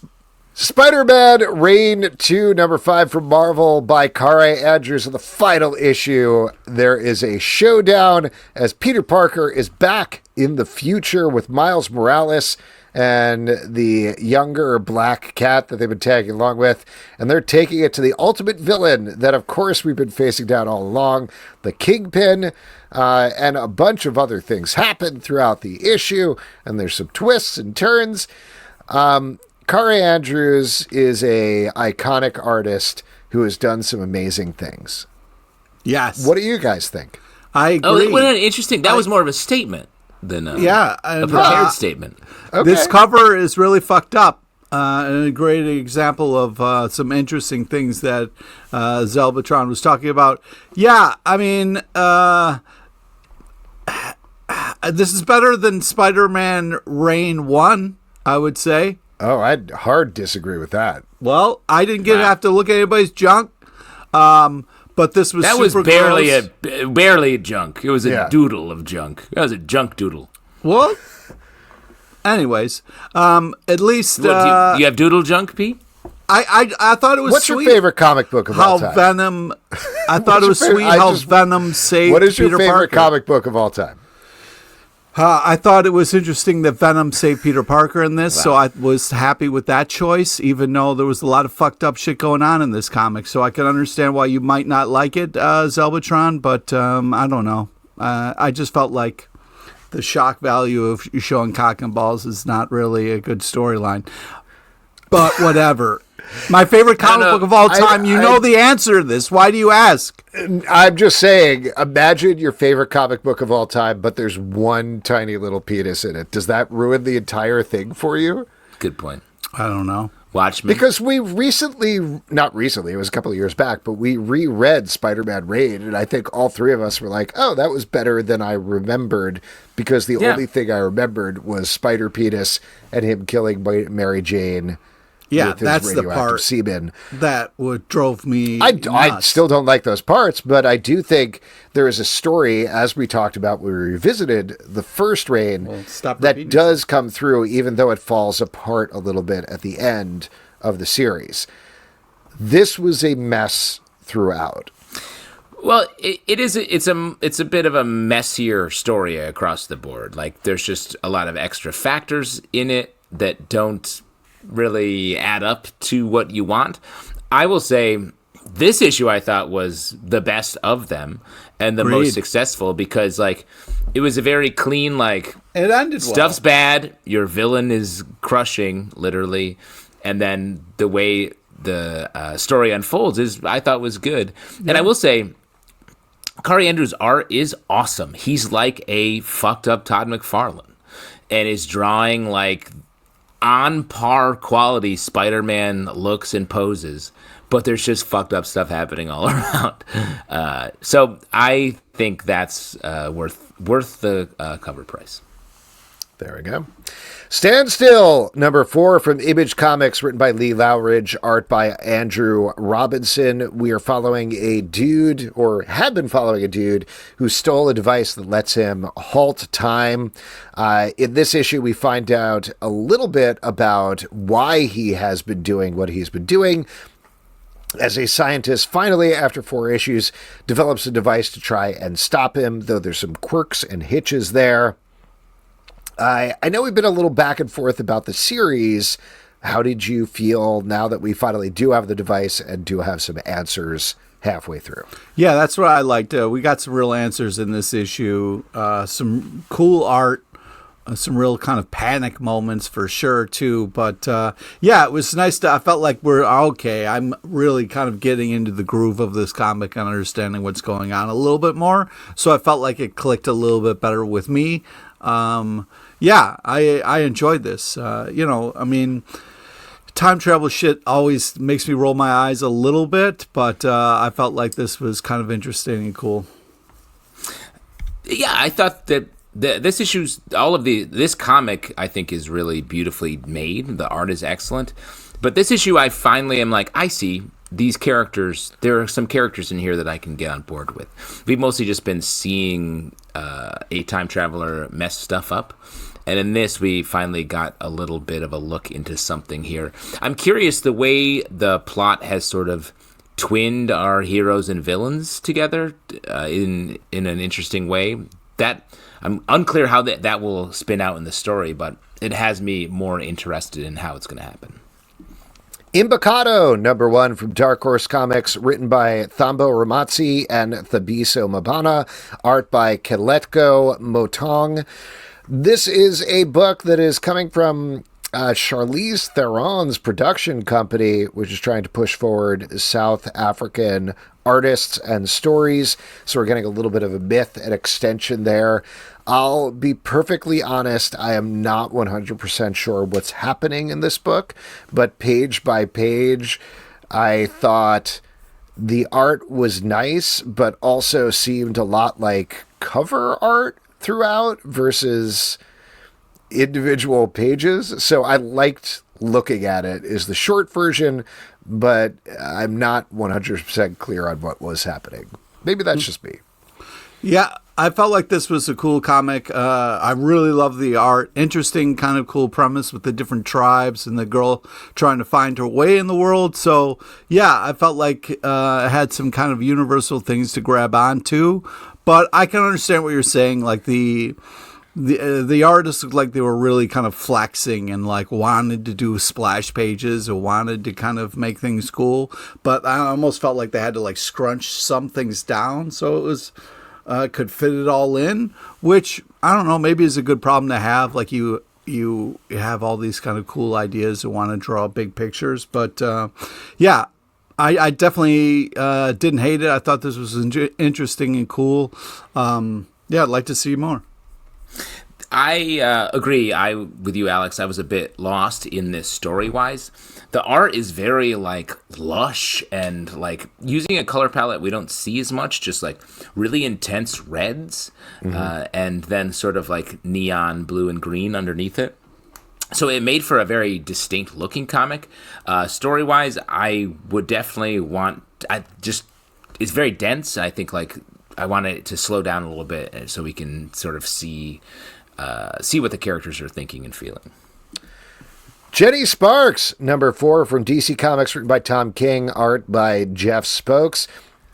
Spider-Man Reign 2, number 5 from Marvel by Kare Andrews. In the final issue, there is a showdown as Peter Parker is back in the future with Miles Morales and the younger Black Cat that they've been tagging along with. And they're taking it to the ultimate villain that, of course, we've been facing down all along, the Kingpin. And a bunch of other things happen throughout the issue. And there's some twists and turns. Kare Andrews is a iconic artist who has done some amazing things. Yes. What do you guys think? I agree. Oh, well, interesting. That was more of a statement than a prepared statement. Okay. This cover is really fucked up. And a great example of some interesting things that Zelbatron was talking about. Yeah, I mean, this is better than Spider-Man Reign 1, I would say. Oh, I'd hard disagree with that. Well, I didn't have to look at anybody's junk, but this was barely a junk. It was a doodle of junk. It was a junk doodle. Well, anyways, at least you have doodle junk, Pete? I thought it was. What's sweet your favorite comic book of all time? Venom. I thought it was sweet how Venom saved. What is your Peter favorite Parker. comic book of all time? I thought it was interesting that Venom saved Peter Parker in this, so I was happy with that choice, even though there was a lot of fucked up shit going on in this comic. So I can understand why you might not like it, Zelbatron, but I don't know. I just felt like the shock value of showing cock and balls is not really a good storyline. But whatever. My favorite comic book of all time. You know the answer to this. Why do you ask? I'm just saying, imagine your favorite comic book of all time, but there's one tiny little penis in it. Does that ruin the entire thing for you? Good point. I don't know. Watchmen. Because we not recently, it was a couple of years back, but we reread Spider-Man Reign, and I think all three of us were like, oh, that was better than I remembered, because the only thing I remembered was Spider Penis and him killing Mary Jane. Yeah, with his that's the radioactive part semen. that what drove me I nuts. still don't like those parts, but I do think there is a story, as we talked about when we revisited the first Reign, that does come through, even though it falls apart a little bit at the end of the series. This was a mess throughout. Well, it's a bit of a messier story across the board. Like, there's just a lot of extra factors in it that don't really add up to what you want. I will say this issue I thought was the best of them and the most successful, because like it was a very clean, like, it ended stuff's bad, your villain is crushing, literally, and then the way the story unfolds I thought was good. Yeah. And I will say, Kari Andrews' art is awesome. He's like a fucked up Todd McFarlane and is drawing like on par quality Spider-Man looks and poses, but there's just fucked up stuff happening all around. So I think that's worth the cover price. There we go. Stand Still, number 4 from Image Comics, written by Lee Lowridge, art by Andrew Robinson. We are following a dude, or have been following a dude, who stole a device that lets him halt time. In this issue, we find out a little bit about why he has been doing what he's been doing. As a scientist, finally, after 4 issues, develops a device to try and stop him, though there's some quirks and hitches there. I know we've been a little back and forth about the series. How did you feel now that we finally do have the device and do have some answers halfway through? Yeah, that's what I liked. We got some real answers in this issue. Some cool art. Some real kind of panic moments for sure, too. But, yeah, it was nice I felt like we're okay. I'm really kind of getting into the groove of this comic and understanding what's going on a little bit more. So I felt like it clicked a little bit better with me. Yeah, I enjoyed this. I mean, time travel shit always makes me roll my eyes a little bit, but I felt like this was kind of interesting and cool. Yeah, I thought that this issue's this comic I think is really beautifully made. The art is excellent, but this issue I finally am like, I see these characters. There are some characters in here that I can get on board with. We've mostly just been seeing a time traveler mess stuff up, and in this we finally got a little bit of a look into something here. I'm curious the way the plot has sort of twinned our heroes and villains together in an interesting way. That I'm unclear how that will spin out in the story, but it has me more interested in how it's going to happen. Imbocado, number 1 from Dark Horse Comics, written by Thambo Ramazzi and Thabiso Mabana, art by Keletko Motong. This is a book that is coming from Charlize Theron's production company, which is trying to push forward South African artists and stories. So we're getting a little bit of a myth and extension there. I'll be perfectly honest, I am not 100% sure what's happening in this book, but page by page, I thought the art was nice, but also seemed a lot like cover art throughout versus individual pages. So I liked looking at it, is the short version, but I'm not 100% clear on what was happening. Maybe that's just me. Yeah, I felt like this was a cool comic. I really love the art. Interesting, kind of cool premise with the different tribes and the girl trying to find her way in the world. So, yeah, I felt like it had some kind of universal things to grab onto. But I can understand what you're saying. Like the artists looked like they were really kind of flexing and like wanted to do splash pages or wanted to kind of make things cool. But I almost felt like they had to like scrunch some things down so it was could fit it all in, which I don't know, maybe is a good problem to have. Like you have all these kind of cool ideas and want to draw big pictures. But yeah, I definitely didn't hate it. I thought this was interesting and cool. Yeah, I'd like to see more. I agree with you, Alex. I was a bit lost in this story-wise. The art is very, like, lush and, like, using a color palette we don't see as much, just, like, really intense reds and then sort of, like, neon blue and green underneath it. So it made for a very distinct looking comic. Story-wise, I would definitely it's very dense. I think I want it to slow down a little bit so we can sort of see what the characters are thinking and feeling. Jenny Sparks, number 4 from DC Comics, written by Tom King, art by Jeff Spokes.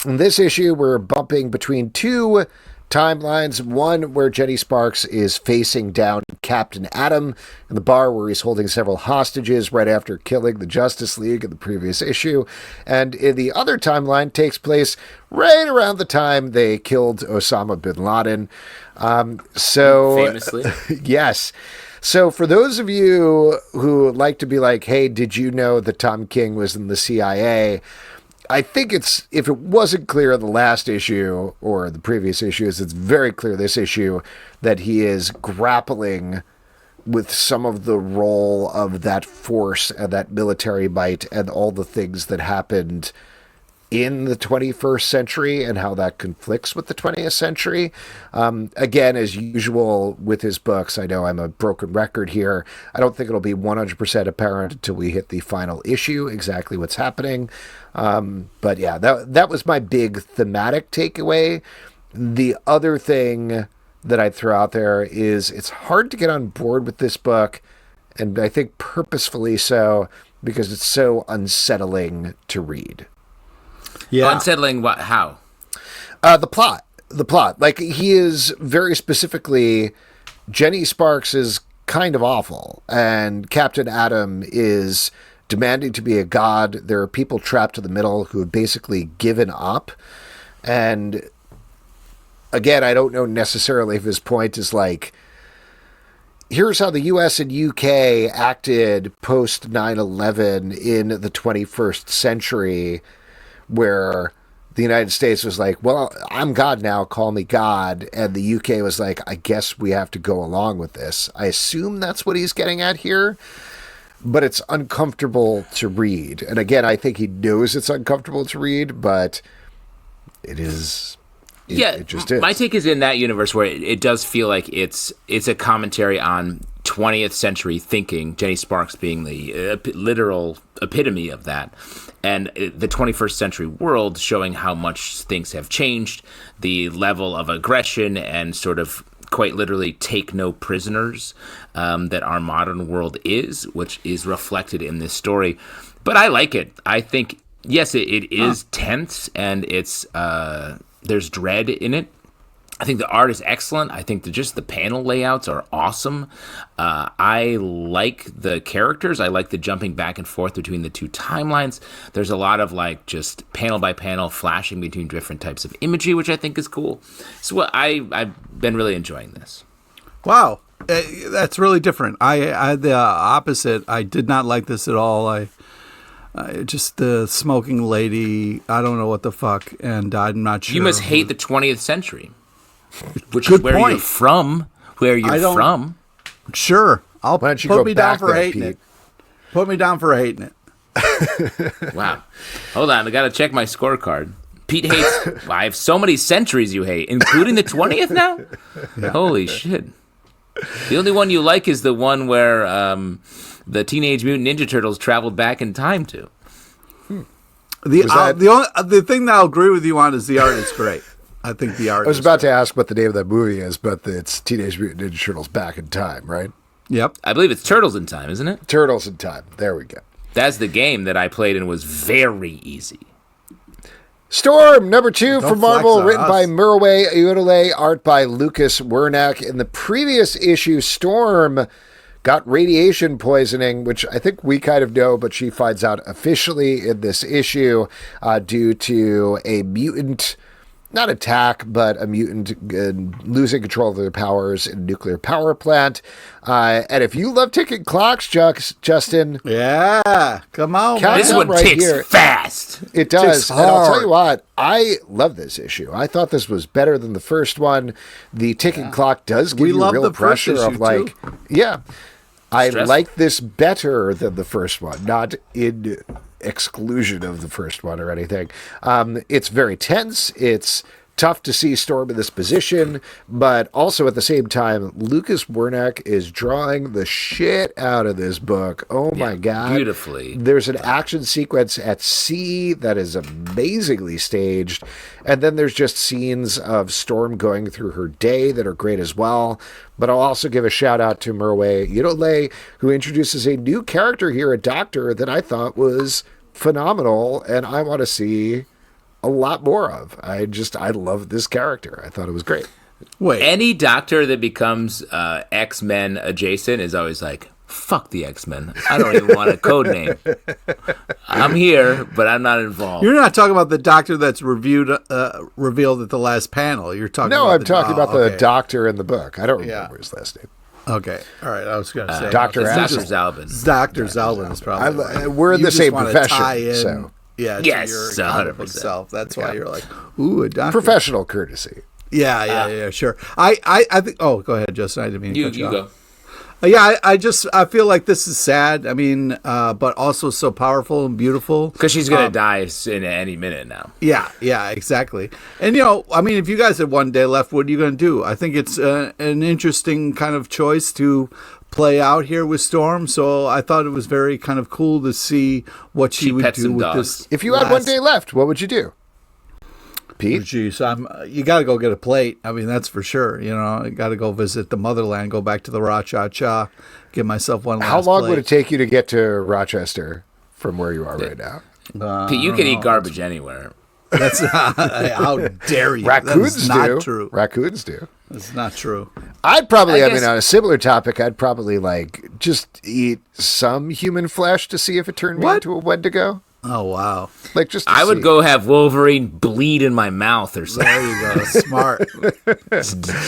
In this issue, we're bumping between 2 timelines. One where Jenny Sparks is facing down Captain Atom in the bar where he's holding several hostages right after killing the Justice League in the previous issue. And in the other timeline takes place right around the time they killed Osama bin Laden. Famously. Yes. So for those of you who like to be like, hey, did you know that Tom King was in the CIA? I think if it wasn't clear in the last issue or the previous issues, it's very clear this issue that he is grappling with some of the role of that force and that military might and all the things that happened in the 21st century and how that conflicts with the 20th century. Again, as usual with his books, I know I'm a broken record here. I don't think it'll be 100% apparent until we hit the final issue exactly what's happening. But yeah, that was my big thematic takeaway. The other thing that I'd throw out there is it's hard to get on board with this book, and I think purposefully so, because it's so unsettling to read. Yeah. Unsettling what? How? The plot. Like, he is very specifically, Jenny Sparks is kind of awful, and Captain Atom is demanding to be a god. There are people trapped in the middle who have basically given up. And again, I don't know necessarily if his point is like, here's how the US and UK acted post 9/11 in the 21st century, where the United States was like, well, I'm God now, call me God. And the UK was like, I guess we have to go along with this. I assume that's what he's getting at here, but it's uncomfortable to read. And again, I think he knows it's uncomfortable to read, but it is. It just is. My take is in that universe where it does feel like it's a commentary on 20th century thinking, Jenny Sparks being the literal epitome of that, and the 21st century world showing how much things have changed, the level of aggression and sort of quite literally take no prisoners that our modern world is, which is reflected in this story. But I like it. I think, yes, it is tense, and it's there's dread in it. I think the art is excellent. I think just the panel layouts are awesome. I like the characters. I like the jumping back and forth between the 2 timelines. There's a lot of like just panel by panel flashing between different types of imagery, which I think is cool. So I've been really enjoying this. Wow. That's really different. I the opposite. I did not like this at all. I just the smoking lady, I don't know what the fuck, and I'm not sure. You must hate the 20th century, which Good is where point. you're from. Where you're from. Sure. Why don't you go back there, Pete? Put me down for hating it. Wow. Hold on, I got to check my scorecard. Pete hates... I have so many centuries you hate, including the 20th now? Yeah. Holy shit. The only one you like is the one where the Teenage Mutant Ninja Turtles traveled back in time to. The thing that I'll agree with you on is the art is great. I think the art. I was about to ask what the name of that movie is, but it's Teenage Mutant Ninja Turtles Back in Time, right? Yep. I believe it's Turtles in Time, isn't it? Turtles in Time. There we go. That's the game that I played and was very easy. Storm, number 2 from Marvel, written by Murawe Iodole, art by Lucas Wernack. In the previous issue, Storm got radiation poisoning, which I think we kind of know, but she finds out officially in this issue due to a mutant, not attack, but a mutant losing control of their powers in a nuclear power plant. And if you love ticking clocks, Justin. Yeah, come on. This one right ticks here. fast. It does. And I'll tell you what, I love this issue. I thought this was better than the first one. The ticking clock does give you real pressure of like, I like this better than the first one, not in exclusion of the first one or anything. It's very tense. It's tough to see Storm in this position, but also at the same time, Lucas Werneck is drawing the shit out of this book. Oh my God. Beautifully. There's an action sequence at sea that is amazingly staged. And then there's just scenes of Storm going through her day that are great as well. But I'll also give a shout out to Merwe Yudole, who introduces a new character here, a doctor, that I thought was phenomenal. And I want to see a lot more of. I love this character. I thought it was great. Wait, any doctor that becomes X-Men adjacent is always like, fuck the X-Men. I don't even want a code name. I'm here, but I'm not involved. you're not talking about the doctor that's revealed at the last panel. You're talking. No, about I'm talking about the doctor in the book. I don't remember Yeah. his last name. Okay, all right. I was going to say Dr. It's Axel. Dr. Zalbin. Dr. Zalbin is probably. Right. We're in You the just same wanna profession, tie in, so. Yeah, Yes, to your comic book 100%. self. That's why you're like, ooh, a doctor. Professional courtesy. Yeah, sure. I think. Oh, go ahead, Justin. I didn't mean to You cut you off. go. Yeah, I feel like this is sad. I mean, but also so powerful and beautiful. Because she's going to die in any minute now. Yeah, exactly. And I mean, if you guys had one day left, what are you going to do? I think it's an interesting kind of choice to play out here with Storm. So I thought it was very kind of cool to see what she would pets do some with dogs. this. If you had one day left, what would you do? Pete? Geez, you got to go get a plate. I mean, that's for sure. I got to go visit the motherland, go back to the Ra-Cha-Cha, get myself one last How long plate. would it take you to get to Rochester from where you are right now? Pete, you can eat garbage anywhere. That's how dare you? Raccoons That's not do. true. Raccoons do. That's not true. I'd probably, I guess- on a similar topic, I'd probably just eat some human flesh to see if it turned me What? into a Wendigo. Oh wow! Like just to I would see. go have Wolverine bleed in my mouth or something. There you go. Smart.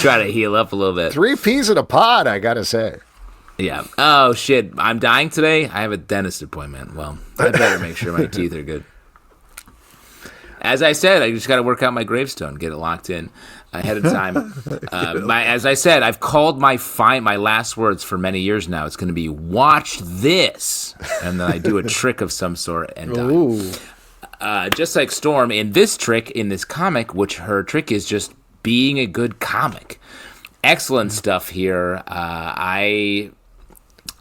Try to heal up a little bit. 3 peas in a pod, I gotta say. Yeah. Oh, shit. I'm dying today. I have a dentist appointment. Well, I better make sure my teeth are good. As I said, I just got to work out my gravestone, get it locked in ahead of time. As I said, I've called my last words for many years now. It's going to be, watch this. And then I do a trick of some sort and die. Ooh. Just like Storm, in this comic, which her trick is just being a good comic. Excellent stuff here.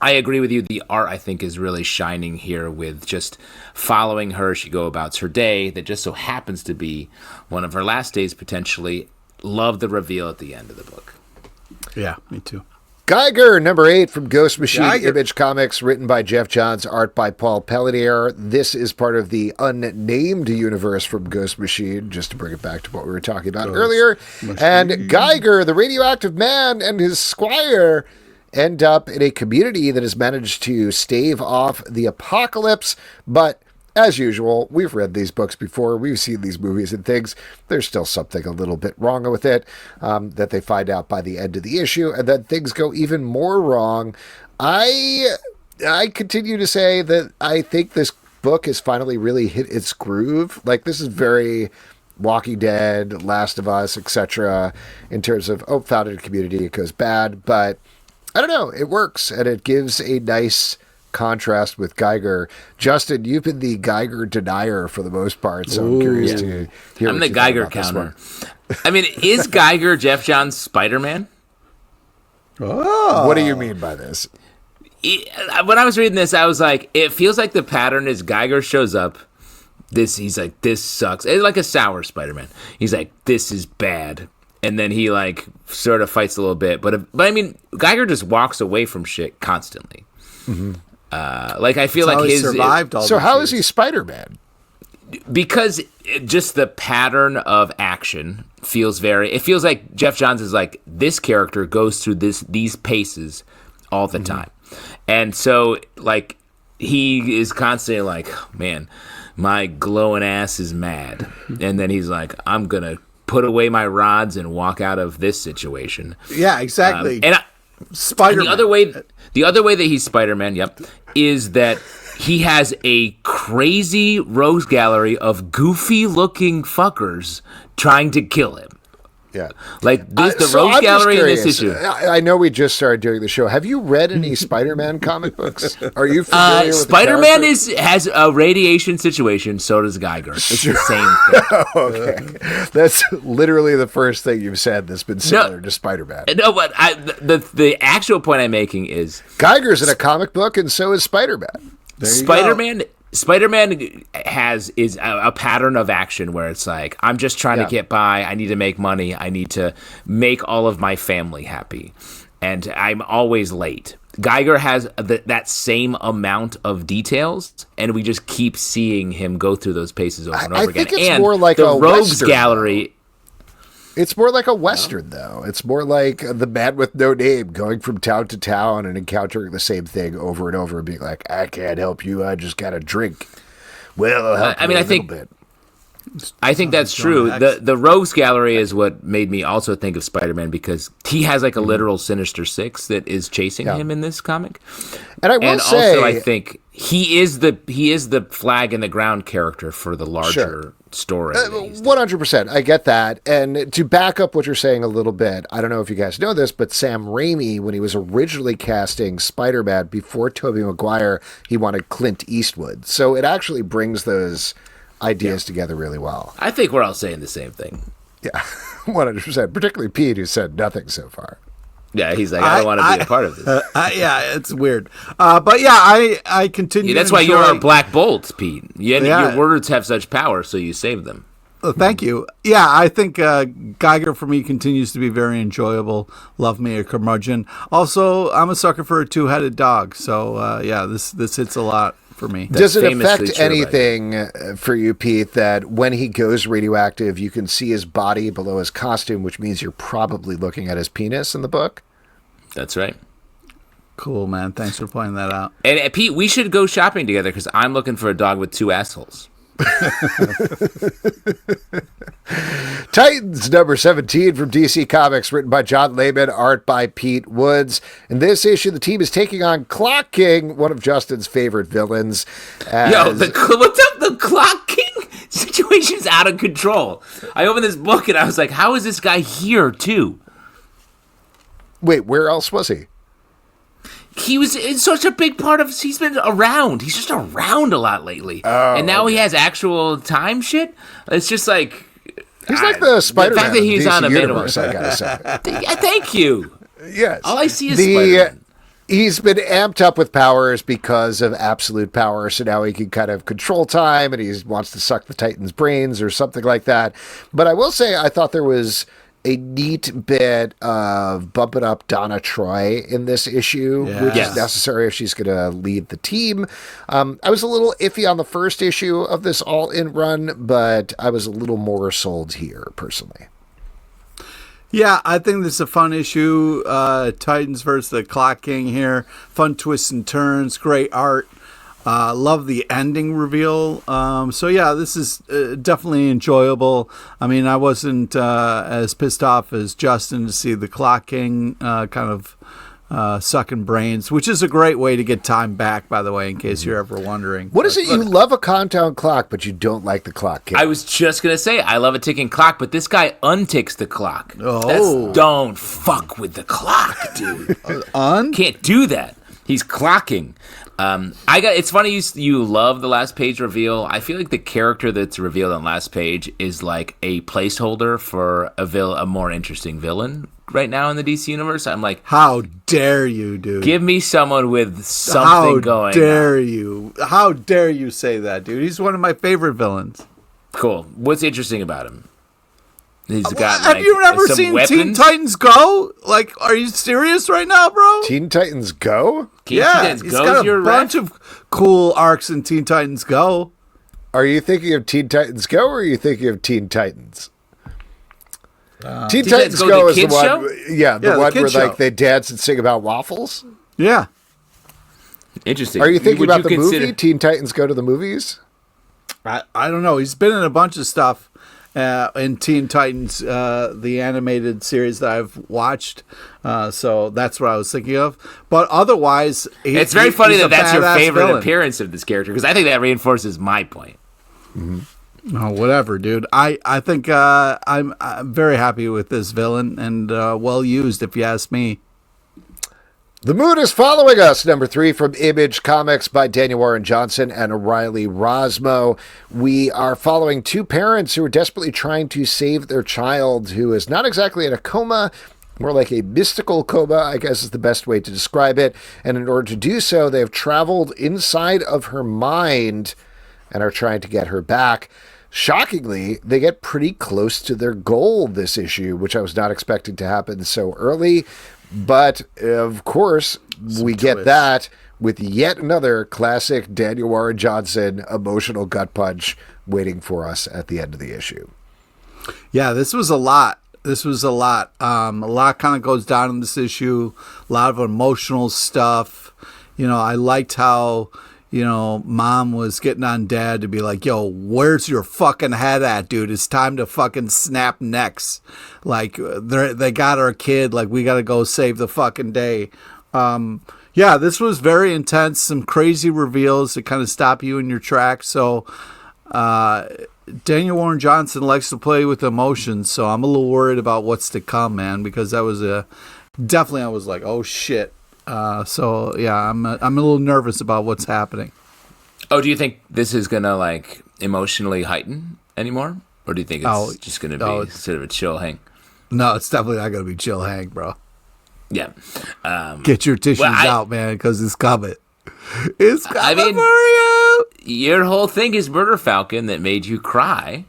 I agree with you. The art, I think, is really shining here with just following her. She go about her day. That just so happens to be one of her last days, potentially. Love the reveal at the end of the book. Yeah, me too. Geiger, number 8 from Ghost Machine Geiger. Image Comics, written by Jeff Johns, art by Paul Pelletier. This is part of the unnamed universe from Ghost Machine, just to bring it back to what we were talking about earlier. And Geiger, the radioactive man, and his squire end up in a community that has managed to stave off the apocalypse, but as usual, we've read these books before, we've seen these movies and things, there's still something a little bit wrong with it that they find out by the end of the issue, and then things go even more wrong. I continue to say that I think this book has finally really hit its groove. Like, this is very Walking Dead, Last of Us, etc. in terms of, found in a community, it goes bad, but I don't know, it works, and it gives a nice contrast with Geiger. Justin, you've been the Geiger denier for the most part, so I'm curious to hear I'm what the you thought Geiger about this counter. one. I mean, is Geiger Jeff Johns' Spider-Man? Oh, What do you mean by this? When I was reading this, I was like, it feels like the pattern is Geiger shows up. He's like, this sucks. It's like a sour Spider-Man. He's like, this is bad. And then he sort of fights a little bit. But I mean, Geiger just walks away from shit constantly. Mm-hmm. I feel That's how like he survived all So these how years. is he Spider-Man? because just the pattern of action feels like Jeff Johns is like, this character goes through these paces all the time. And so he is constantly like, man, my glowing ass is mad. And then he's like, I'm going to put away my rods and walk out of this situation. Yeah, exactly. Spider-Man. The other way that he's Spider-Man, is that he has a crazy rose gallery of goofy-looking fuckers trying to kill him. Yeah. Like this, the So Rogues I'm just Gallery in this curious. issue. I know we just started doing the show. Have you read any Spider-Man comic books? Are you familiar with Spider-Man the has a radiation situation. So does Geiger. It's the same thing. Okay, that's literally the first thing you've said that's been similar to Spider-Man. No, but the actual point I'm making is Geiger's in a comic book, and so is Spider-Man. Spider-Man. Spider-Man is a pattern of action where it's like, I'm just trying to get by. I need to make money. I need to make all of my family happy, and I'm always late. Geiger has that same amount of details, and we just keep seeing him go through those paces over and over again. I think it's and more like the a Rogues Western, Gallery. It's more like a Western, though. It's more like the man with no name going from town to town and encountering the same thing over and over and being like, I can't help you. I just got a drink. Well, I'll help you a little bit. I think that's true. The Rogues Gallery is what made me also think of Spider-Man, because he has like a literal Sinister Six that is chasing him in this comic. And I will say, also I think he is the flag in the ground character for the larger story. 100%. I get that. And to back up what you're saying a little bit, I don't know if you guys know this, but Sam Raimi, when he was originally casting Spider-Man before Tobey Maguire, he wanted Clint Eastwood. So it actually brings those ideas together really well. I think we're all saying the same thing. Yeah, 100%. Particularly Pete, who said nothing so far. Yeah, he's like, I don't want to be a part of this. Yeah, it's weird. But yeah, I continue. That's to why enjoy... you're our Black Bolt, Pete. Your words have such power, so you save them. Thank you. Yeah, I think Geiger for me continues to be very enjoyable. Love me a curmudgeon. Also, I'm a sucker for a two-headed dog. So yeah, this hits a lot for me. Does it affect anything for you, Pete, that when he goes radioactive, you can see his body below his costume, which means you're probably looking at his penis in the book? That's right. Cool, man. Thanks for pointing that out. And Pete, we should go shopping together, because I'm looking for a dog with two assholes. Titans number 17 from DC Comics, written by John Layman, art by Pete Woods. In this issue, the team is taking on Clock King, one of Justin's favorite villains. What's up? The Clock King situation's out of control. I opened this book and I was like, how is this guy here too? Wait, where else was he? He was in such a big part of. He's been around. He's just around a lot lately, and now he has actual time shit. It's just like he's like the Spider-Man. The fact that he's DC on a universe, I gotta say. Yeah, thank you. Yes, all I see is Spider-Man. He's been amped up with powers because of absolute power, so now he can kind of control time, and he wants to suck the Titans' brains or something like that. But I will say, I thought there was a neat bit of bumping up Donna Troy in this issue, which is necessary if she's going to lead the team. I was a little iffy on the first issue of this all-in run, but I was a little more sold here, personally. Yeah, I think this is a fun issue. Titans versus the Clock King here. Fun twists and turns, great art. Love the ending reveal. So yeah, this is definitely enjoyable. I mean, I wasn't as pissed off as Justin to see the Clock King kind of sucking brains, which is a great way to get time back, by the way, in case you're ever wondering. What is it? You love a countdown clock, but you don't like the Clock King. I was just going to say, I love a ticking clock, but this guy unticks the clock. Don't fuck with the clock, dude. Can't do that. He's clocking. It's funny you love the last page reveal. I feel like the character that's revealed on last page is like a placeholder for a more interesting villain right now in the DC universe. I'm like, how dare you, dude? Give me someone with something going. How dare you? How dare you say that, dude? He's one of my favorite villains. Cool. What's interesting about him? He's got. Have you ever seen weapons? Teen Titans Go? Like, are you serious right now, bro? Teen Titans Go? He's got a bunch of cool arcs in Teen Titans Go. Are you thinking of Teen Titans Go, or are you thinking of Teen Titans? Teen Titans Go is the one. Show? Yeah, the one where show. like they dance and sing about waffles. Yeah. Interesting. Are you thinking about the movie Teen Titans Go to the Movies? I don't know. He's been in a bunch of stuff. In Teen Titans, the animated series that I've watched. So that's what I was thinking of. But otherwise, it's very funny that's your favorite villain. appearance of this character, because I think that reinforces my point. Mm-hmm. Oh, whatever, dude. I think I'm very happy with this villain and well used, if you ask me. The Moon is Following Us, number 3 from Image Comics by Daniel Warren Johnson and Riley Rosmo. We are following two parents who are desperately trying to save their child who is not exactly in a coma, more like a mystical coma, I guess is the best way to describe it. And in order to do so, they have traveled inside of her mind and are trying to get her back. Shockingly, they get pretty close to their goal this issue, which I was not expecting to happen so early. But, of course, we get that with yet another classic Daniel Warren Johnson emotional gut punch waiting for us at the end of the issue. Yeah, this was a lot. A lot kind of goes down in this issue. A lot of emotional stuff. You know, I liked how, you know, mom was getting on dad to be like, yo, where's your fucking head at, dude? It's time to fucking snap necks. Like, they got our kid. Like, we got to go save the fucking day. Yeah, this was very intense. Some crazy reveals that kind of stop you in your tracks. So, Daniel Warren Johnson likes to play with emotions. So I'm a little worried about what's to come, man, because that was definitely, I was like, oh shit. So yeah, I'm a little nervous about what's happening. Oh, do you think this is gonna like emotionally heighten anymore, or do you think it's just gonna be sort of a chill hang? No, it's definitely not gonna be chill hang, bro. Yeah, get your tissues out, man, because it's coming. It's coming for you. Your whole thing is Murder Falcon that made you cry.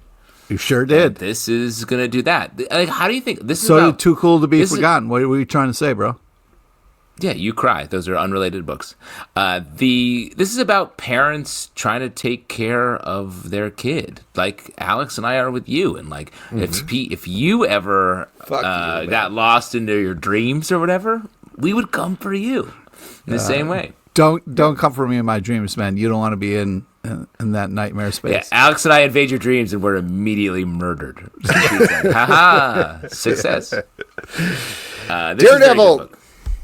You sure did. This is gonna do that. Like, how do you think this is? So you're too cool to be forgotten. What were you trying to say, bro? Yeah, you cry. Those are unrelated books. This is about parents trying to take care of their kid, like Alex and I are with you. And like, if you ever got lost into your dreams or whatever, we would come for you in the same way. Don't come for me in my dreams, man. You don't want to be in that nightmare space. Yeah, Alex and I invade your dreams, and we're immediately murdered. Ha success.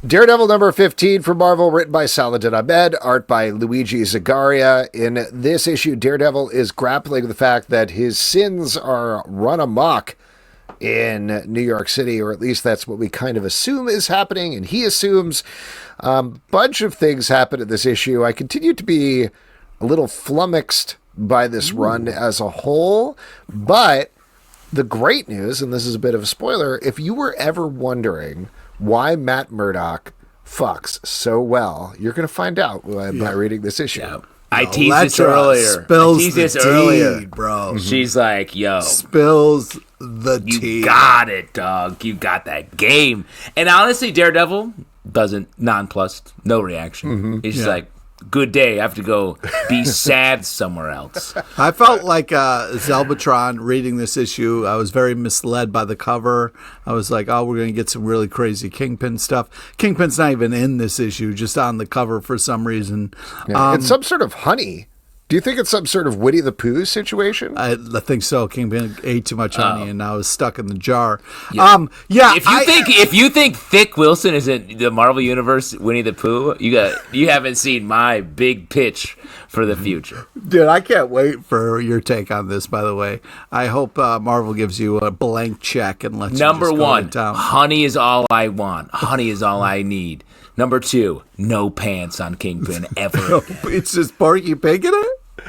Daredevil number 15 from Marvel, written by Saladin Ahmed, art by Luigi Zagaria. In this issue, Daredevil is grappling with the fact that his sins are run amok in New York City, or at least that's what we kind of assume is happening, and he assumes. Bunch of things happen in this issue. I continue to be a little flummoxed by this run as a whole, but the great news, and this is a bit of a spoiler, if you were ever wondering why Matt Murdock fucks so well, you're going to find out by reading this issue. Yeah. I teased this earlier. Spills the tea, bro. She's like, yo. Spills the tea. You got it, dog. You got that game. And honestly, Daredevil doesn't nonplussed. No reaction. He's just like, good day. I have to go be sad somewhere else. I felt like Zelbatron reading this issue. I was very misled by the cover. I was like, oh, we're going to get some really crazy Kingpin stuff. Kingpin's not even in this issue, just on the cover for some reason. Yeah, it's some sort of honey. Do you think it's some sort of Winnie the Pooh situation? I think so. Kingpin ate too much honey and now is stuck in the jar. Yeah. If you think Thick Wilson isn't the Marvel Universe Winnie the Pooh, you haven't seen my big pitch for the future. Dude, I can't wait for your take on this, by the way. I hope Marvel gives you a blank check and lets Number you just one, go to town. Honey is all I want. Honey is all I need. Number 2, no pants on Kingpin ever. It's just Porky Pig in it?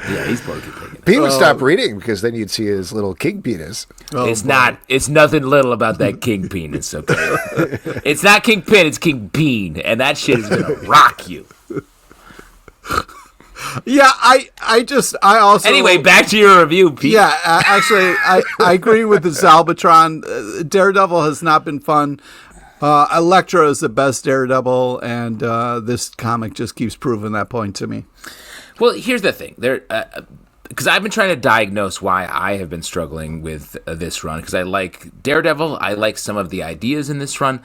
Yeah, he's Porky Pig. He would stop reading because then you'd see his little king penis. It's nothing little about that king penis, okay? It's not Kingpin, it's King Bean, and that shit is gonna rock you. Yeah, I also... Anyway, back to your review, Pete. Yeah, actually, I agree with the Zalbatron. Daredevil has not been fun. Elektra is the best Daredevil, and this comic just keeps proving that point to me. Well, here's the thing. Because I've been trying to diagnose why I have been struggling with this run. Because I like Daredevil. I like some of the ideas in this run.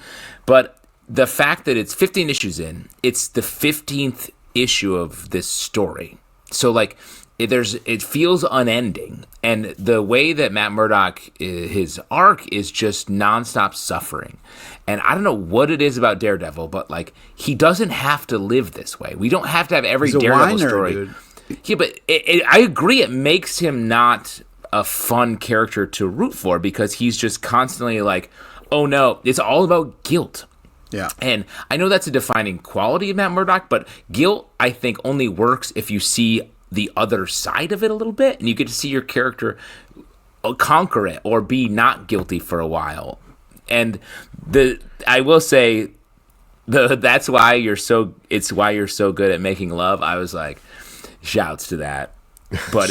But the fact that it's 15 issues in, it's the 15th issue of this story. So, like, it feels unending. And the way that Matt Murdock, his arc is just nonstop suffering. And I don't know what it is about Daredevil, but like he doesn't have to live this way. We don't have to have every Daredevil story. Dude. Yeah, but I agree. It makes him not a fun character to root for because he's just constantly like, oh no, it's all about guilt. Yeah. And I know that's a defining quality of Matt Murdock, but guilt, I think, only works if you see the other side of it a little bit and you get to see your character conquer it or be not guilty for a while. And I will say that's why it's why you're so good at making love. I was like, shouts to that. But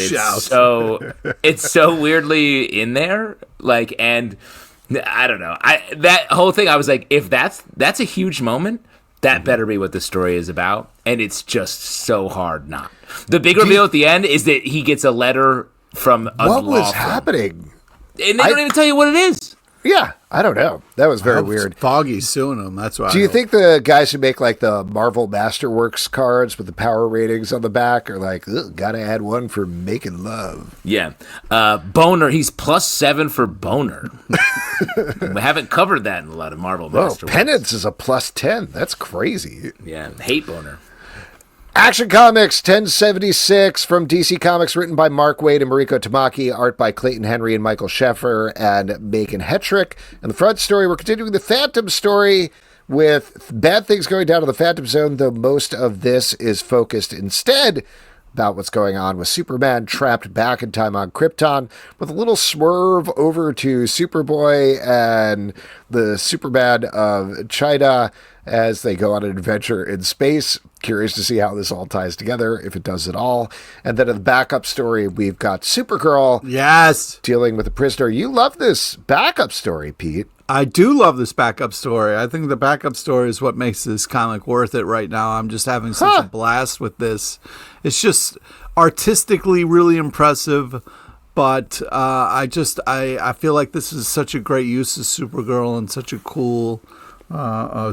it's so weirdly in there. Like, and I don't know. That whole thing, I was like, if that's a huge moment, that better be what the story is about. And it's just so hard not. The big reveal at the end is that he gets a letter from a what law was firm. happening? And they don't even tell you what it is. Yeah, I don't know. That was very weird. Foggy's suing him. That's why. Do you think the guys who make like the Marvel Masterworks cards with the power ratings on the back are like, gotta add one for making love? Yeah. Boner. He's +7 for boner. We haven't covered that in a lot of Marvel Masterworks. Penance is a +10. That's crazy. Yeah. Hate boner. Action Comics 1076 from DC Comics, written by Mark Waid and Mariko Tamaki, art by Clayton Henry and Michael Sheffer and Megan Hetrick. And the front story, we're continuing the Phantom story with bad things going down in the Phantom Zone, though most of this is focused instead about what's going on with Superman trapped back in time on Krypton, with a little swerve over to Superboy and the Superman of China as they go on an adventure in space. Curious to see how this all ties together, if it does at all. And then in the backup story, we've got Supergirl. Yes. Dealing with a prisoner. You love this backup story, Pete. I do love this backup story. I think the backup story is what makes this comic worth it right now. I'm just having such a blast with this. It's just artistically really impressive, but I feel like this is such a great use of Supergirl and such a cool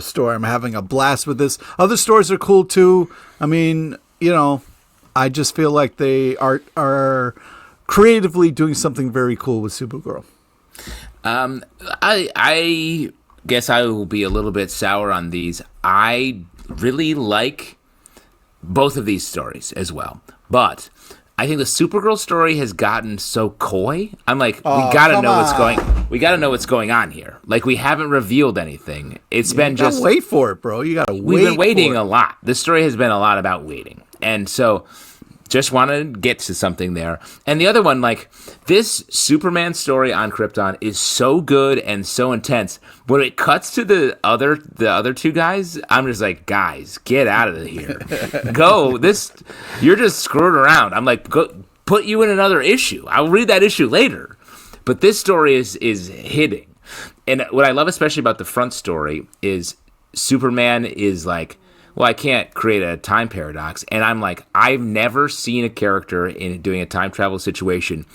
story. I'm having a blast with this. Other stories are cool too. I mean, I just feel like they are creatively doing something very cool with Supergirl. I guess I will be a little bit sour on these. I really like both of these stories as well, but I think the Supergirl story has gotten so coy. I'm like, we gotta know what's going on here. Like, we haven't revealed anything. It's been just wait for it, bro. You gotta wait. We've been waiting a lot. This story has been a lot about waiting, and so just want to get to something there. And the other one, like, this Superman story on Krypton is so good and so intense. When it cuts to the other two guys, I'm just like, guys, get out of here. You're just screwing around. I'm like, go put you in another issue. I'll read that issue later. But this story is hitting. And what I love especially about the front story is Superman is like, well, I can't create a time paradox. And I'm like, I've never seen a character in doing a time travel situation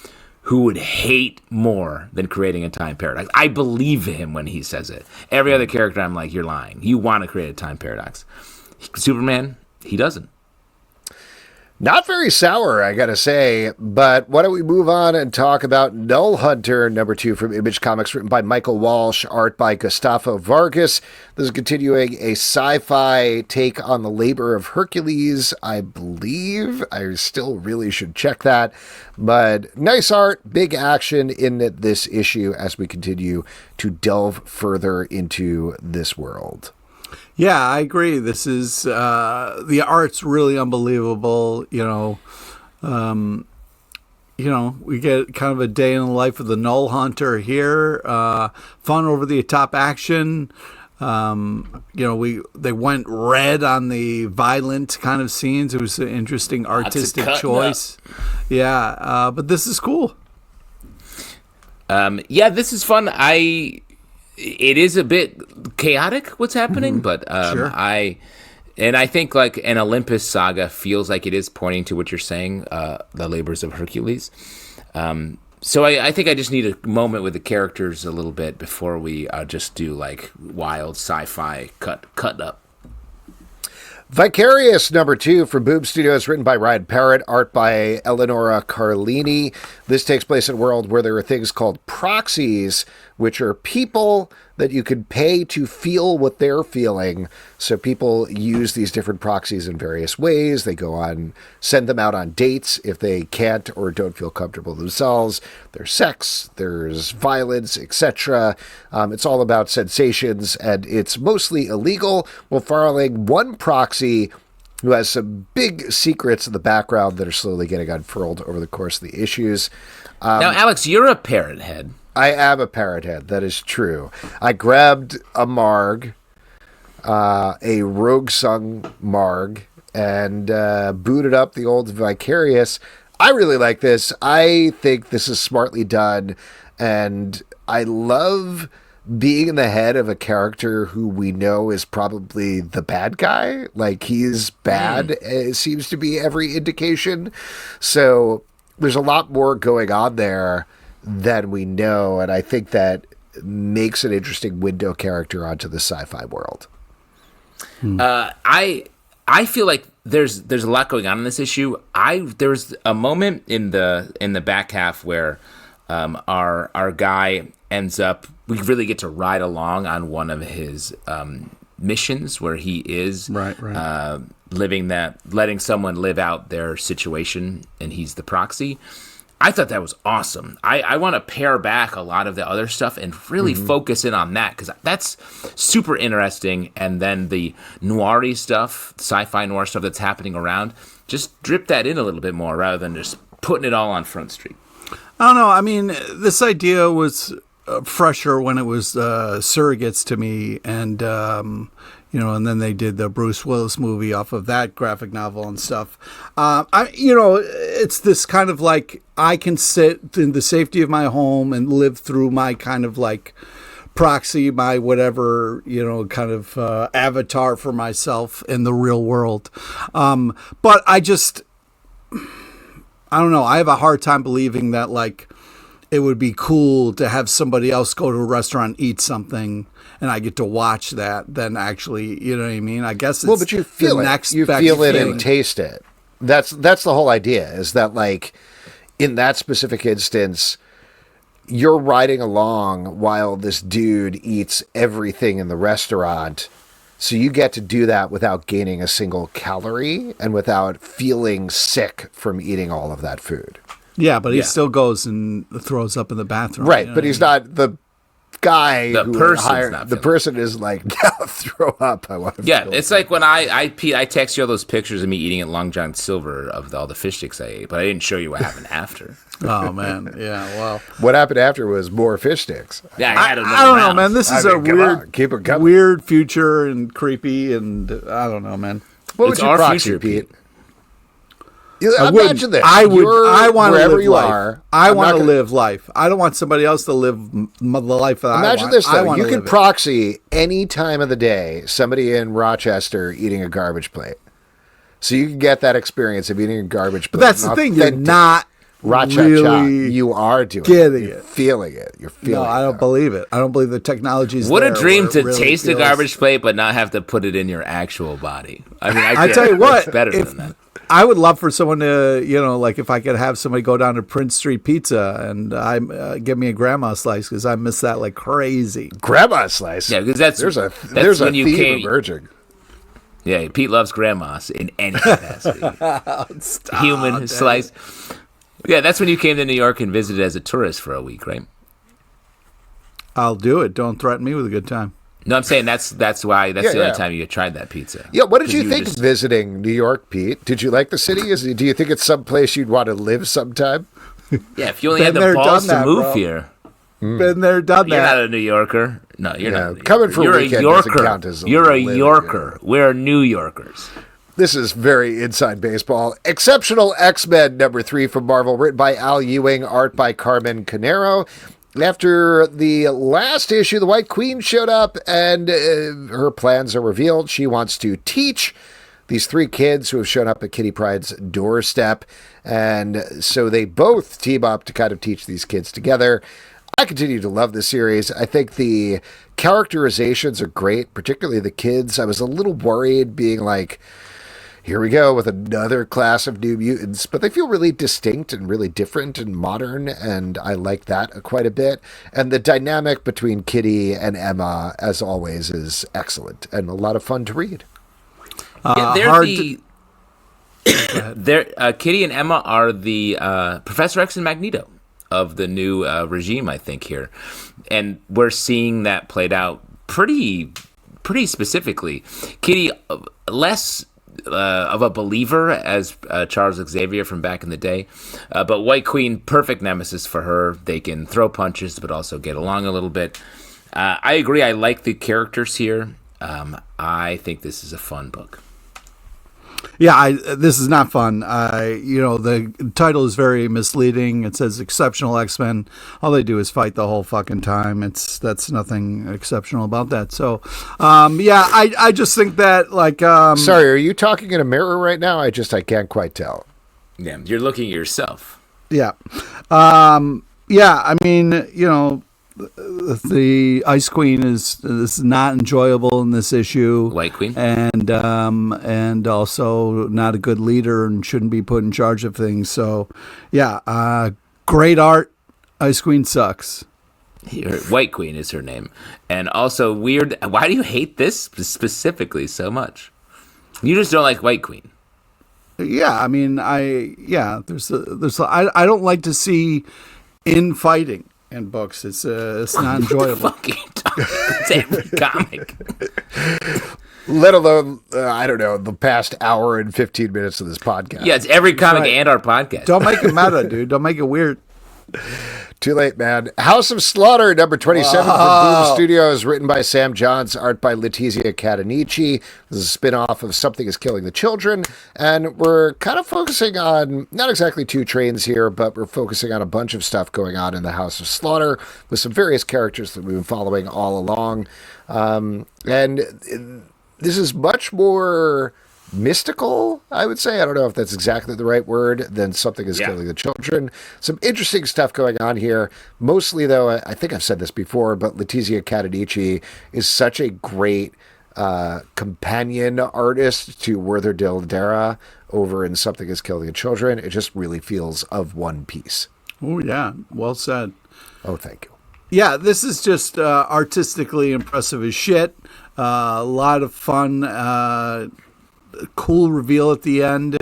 who would hate more than creating a time paradox. I believe him when he says it. Every other character, I'm like, you're lying. You want to create a time paradox. Superman, he doesn't. Not very sour, I gotta say, but why don't we move on and talk about Null Hunter, #2 from Image Comics, written by Michael Walsh, art by Gustavo Vargas. This is continuing a sci-fi take on the labor of Hercules, I believe. I still really should check that, but nice art, big action in this issue as we continue to delve further into this world. Yeah, I agree. This is the art's really unbelievable. We get kind of a day in the life of the Null Hunter here. Fun over the top action. They went red on the violent kind of scenes. It was an interesting artistic choice. Up. Yeah, but this is cool. This is fun. It is a bit chaotic what's happening, but Sure. I think like an Olympus saga feels like it is pointing to what you're saying, the labors of Hercules. So I think I just need a moment with the characters a little bit before we just do like wild sci-fi cut up. Vicarious #2 from Boom Studios, written by Ryan Parrott, art by Eleonora Carlini. This takes place in a world where there are things called proxies, which are people that you could pay to feel what they're feeling. So people use these different proxies in various ways. They go on, send them out on dates if they can't or don't feel comfortable themselves. There's sex, there's violence, etc. It's all about sensations, and it's mostly illegal. We're following one proxy who has some big secrets in the background that are slowly getting unfurled over the course of the issues. Now, Alex, you're a parrot head. I am a parrot head. That is true. I grabbed a Marg, a Rogue Sung Marg, and booted up the old Vicarious. I really like this. I think this is smartly done, and I love being in the head of a character who we know is probably the bad guy. Like, he's bad, it seems to be every indication. So there's a lot more going on there than we know, and I think that makes an interesting window character onto the sci-fi world. I feel like there's a lot going on in this issue. There's a moment in the back half where our guy ends up, we really get to ride along on one of his missions where he is letting someone live out their situation, and he's the proxy. I thought that was awesome. I want to pare back a lot of the other stuff and really focus in on that, because that's super interesting. And then the noir-y stuff, sci-fi noir stuff that's happening around, just drip that in a little bit more rather than just putting it all on Front Street. I don't know. I mean, this idea was fresher when it was Surrogates to me, and and then they did the Bruce Willis movie off of that graphic novel and stuff. It's this kind of like, I can sit in the safety of my home and live through my kind of like proxy, my whatever, kind of avatar for myself in the real world. But I don't know. I have a hard time believing that, like, it would be cool to have somebody else go to a restaurant, eat something, and I get to watch that, then actually, you know what I mean? I guess it's but you feel it. You feel it and taste it. That's the whole idea, is that, like, in that specific instance, you're riding along while this dude eats everything in the restaurant. So you get to do that without gaining a single calorie and without feeling sick from eating all of that food. Yeah, but he still goes and throws up in the bathroom. Right, but he's not the guy the who person's hired. not The person is like, throw up. I want to. Yeah, it's like when I text you all those pictures of me eating at Long John Silver of all the fish sticks I ate, but I didn't show you what happened after. Oh, man. Yeah, well. What happened after was more fish sticks. Yeah, I don't know, man. This is weird future and creepy, and I don't know, man. What would you proxy, Pete? Imagine this. I want to live life. I want to live live life. I don't want somebody else to live the life that I want. Imagine this, though. You can proxy any time of the day somebody in Rochester eating a garbage plate. So you can get that experience of eating a garbage plate. But that's the thing. You're not really you are doing getting it. You're feeling it. You're feeling it. No, I don't believe it. I don't believe the technology's What there. A dream to really taste a garbage plate but not have to put it in your actual body. I mean, I tell you what, it's better than that. I would love for someone to, like if I could have somebody go down to Prince Street Pizza and give me a grandma slice, because I miss that like crazy. Grandma slice? Yeah, because there's a theme emerging. Yeah, Pete loves grandmas in any capacity. Human slice. Yeah, that's when you came to New York and visited as a tourist for a week, right? I'll do it. Don't threaten me with a good time. No, I'm saying that's the only time you tried that pizza. Yeah, what did you think of visiting New York, Pete? Did you like the city? Do you think it's someplace you'd want to live sometime? Yeah, if you only had the balls to move here. Been there, done that. You're not a New Yorker. No, you're not. Coming for a weekend doesn't count as You're a Yorker. We're New Yorkers. This is very inside baseball. Exceptional X-Men #3 from Marvel, written by Al Ewing, art by Carmen Canero. After the last issue, the White Queen showed up and her plans are revealed. She wants to teach these 3 kids who have shown up at Kitty Pryde's doorstep. And so they both team up to kind of teach these kids together. I continue to love this series. I think the characterizations are great, particularly the kids. I was a little worried being like, here we go with another class of New Mutants, but they feel really distinct and really different and modern, and I like that quite a bit. And the dynamic between Kitty and Emma, as always, is excellent and a lot of fun to read. Kitty and Emma are the Professor X and Magneto of the new regime, I think, here. And we're seeing that played out pretty specifically. Kitty, less of a believer as Charles Xavier from back in the day. But White Queen, perfect nemesis for her. They can throw punches, but also get along a little bit. I agree. I like the characters here. I think this is a fun book. Yeah, this is not fun. The title is very misleading. It says Exceptional X-Men. All they do is fight the whole fucking time. That's nothing exceptional about that. So, I just think that Sorry, are you talking in a mirror right now? I can't quite tell. Yeah, you're looking at yourself. Yeah. The Ice Queen is not enjoyable in this issue. White Queen, and also not a good leader and shouldn't be put in charge of things. So, great art. Ice Queen sucks. White Queen is her name, and also weird. Why do you hate this specifically so much? You just don't like White Queen. Yeah, I mean, I don't like to see infighting in books. It's not enjoyable. It's every comic. Let alone, I don't know, the past hour and 15 minutes of this podcast. Yeah, it's every comic and our podcast. Don't make it meta, dude. Don't make it weird. Too late, man. House of Slaughter, number 27 from Boom Studios, written by Sam Johns, art by Letizia Cadanici. This is a spin-off of Something is Killing the Children, and we're kind of focusing on, not exactly two trains here, but we're focusing on a bunch of stuff going on in the House of Slaughter with some various characters that we've been following all along. And this is much more mystical, I would say. I don't know if that's exactly the right word, than Something is Killing the Children. Some interesting stuff going on here. Mostly, though, I think I've said this before, but Letizia Cadanici is such a great companion artist to Werther Dell'Edera over in Something is Killing the Children. It just really feels of one piece. Oh, yeah. Well said. Oh, thank you. Yeah, this is just artistically impressive as shit. A lot of fun, cool reveal at the end.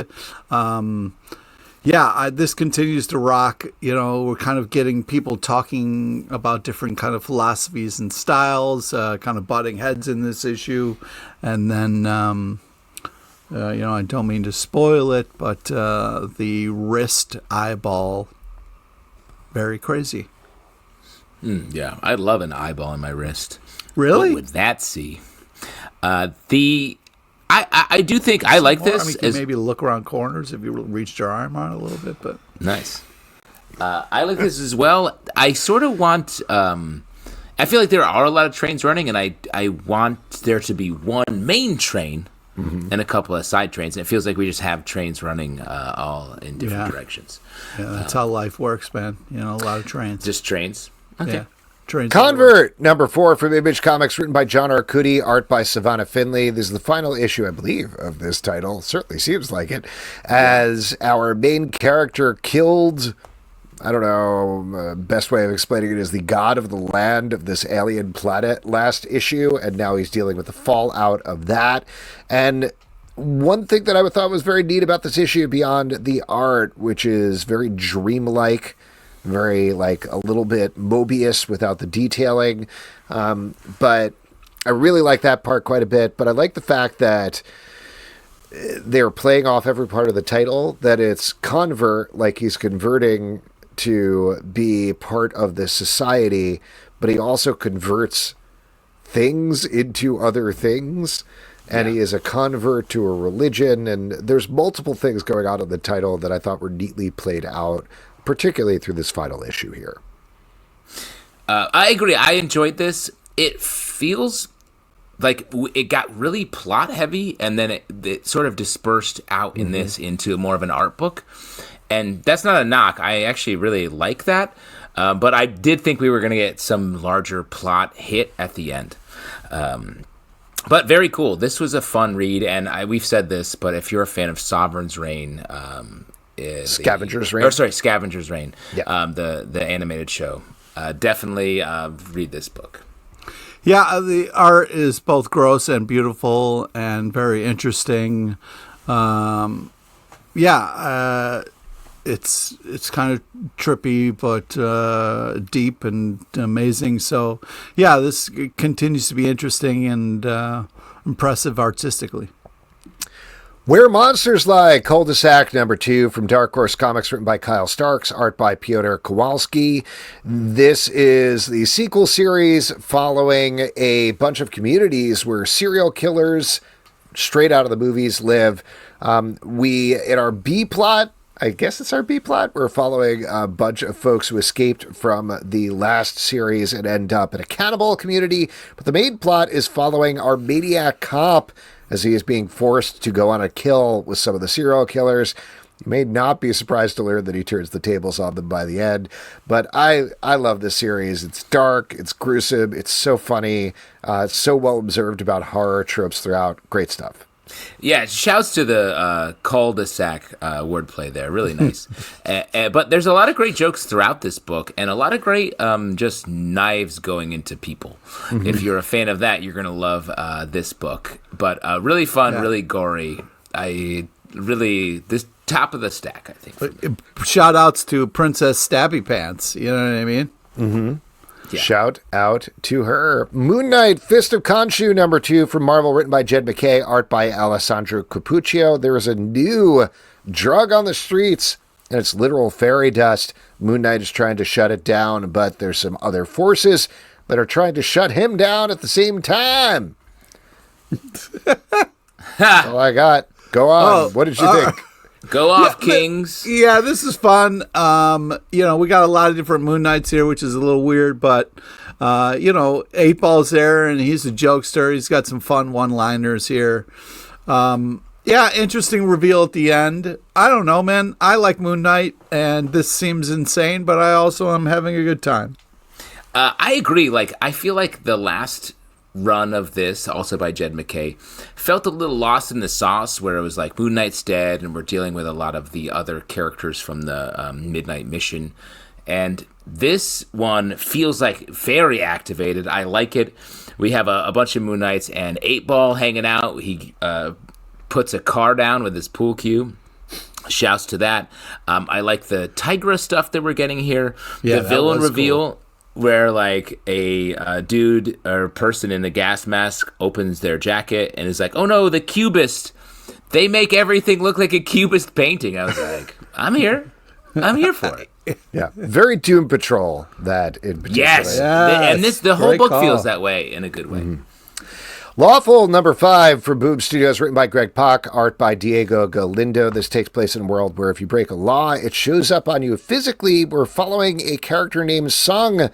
This continues to rock. We're kind of getting people talking about different kind of philosophies and styles, kind of butting heads in this issue. And then, I don't mean to spoil it, but the wrist eyeball, very crazy. Yeah, I'd love an eyeball in my wrist. Really? What would that see? I do think I like this. You can maybe look around corners if you reached your arm on it a little bit, but nice. I like this as well. I sort of want. I feel like there are a lot of trains running, and I want there to be one main train and a couple of side trains. And it feels like we just have trains running all in different directions. Yeah, that's how life works, man. A lot of trains. Just trains. Okay. Yeah. Convert, number 4 from Image Comics, written by John Arcudi, art by Savannah Finley. This is the final issue, I believe, of this title. Certainly seems like it. As our main character killed, I don't know, best way of explaining it is the god of the land of this alien planet last issue, and now he's dealing with the fallout of that. And one thing that I thought was very neat about this issue, beyond the art, which is very dreamlike, very like a little bit Mobius without the detailing. But I really like that part quite a bit. But I like the fact that they're playing off every part of the title, that it's convert, like he's converting to be part of this society, but he also converts things into other things. And he is a convert to a religion. And there's multiple things going on in the title that I thought were neatly played out, particularly through this final issue here. I agree. I enjoyed this. It feels like it got really plot heavy, and then it sort of dispersed out in this into more of an art book. And that's not a knock. I actually really like that. But I did think we were going to get some larger plot hit at the end. But very cool. This was a fun read, and we've said this, but if you're a fan of Sovereign's Reign, Scavenger's Reign. Scavenger's Reign. Yeah. The animated show. Definitely read this book. Yeah, the art is both gross and beautiful and very interesting. It's kind of trippy but deep and amazing. So, yeah, this continues to be interesting and impressive artistically. Where Monsters Lie, Cul-de-sac #2 from Dark Horse Comics, written by Kyle Starks, art by Piotr Kowalski. This is the sequel series following a bunch of communities where serial killers, straight out of the movies, live. In our B plot, I guess it's our B plot, we're following a bunch of folks who escaped from the last series and end up in a cannibal community. But the main plot is following our maniac cop as he is being forced to go on a kill with some of the serial killers. You may not be surprised to learn that he turns the tables on them by the end. But I love this series. It's dark, it's gruesome, it's so funny, it's so well observed about horror tropes throughout. Great stuff. Yeah, shouts to the cul-de-sac wordplay there. Really nice. But there's a lot of great jokes throughout this book and a lot of great just knives going into people. Mm-hmm. If you're a fan of that, you're going to love this book. But really fun, really gory. This top of the stack, I think. Shout outs to Princess Stabby Pants. You know what I mean? Mm-hmm. Yeah. Shout out to her. Moon Knight, Fist of Khonshu, #2 from Marvel, written by Jed McKay, art by Alessandro Capuccio. There is a new drug on the streets, and it's literal fairy dust. Moon Knight is trying to shut it down, but there's some other forces that are trying to shut him down at the same time. That's all I got. Go on. What did you think? Go off, Kings. Yeah, this is fun. We got a lot of different Moon Knights here, which is a little weird, but, 8-Ball's there, and he's a jokester. He's got some fun one-liners here. Interesting reveal at the end. I don't know, man. I like Moon Knight, and this seems insane, but I also am having a good time. I agree. I feel like the last run of this, also by Jed McKay, felt a little lost in the sauce, where it was like Moon Knight's dead and we're dealing with a lot of the other characters from the Midnight Mission, and this one feels like very activated. I like it. We have a bunch of Moon Knights and 8-Ball hanging out. He puts a car down with his pool cue. Shouts to that. I like the Tigra stuff that we're getting here. Yeah, the villain reveal, cool. Where a dude or person in a gas mask opens their jacket and is like, "Oh no, the Cubist! They make everything look like a Cubist painting." I was like, "I'm here for it." Yeah, very Doom Patrol. That in particular. Yes, and the whole book call. Feels that way in a good way. Mm-hmm. Lawful #5 for Boom Studios, written by Greg Pak, art by Diego Galindo. This takes place in a world where if you break a law, it shows up on you physically. We're following a character named Sung,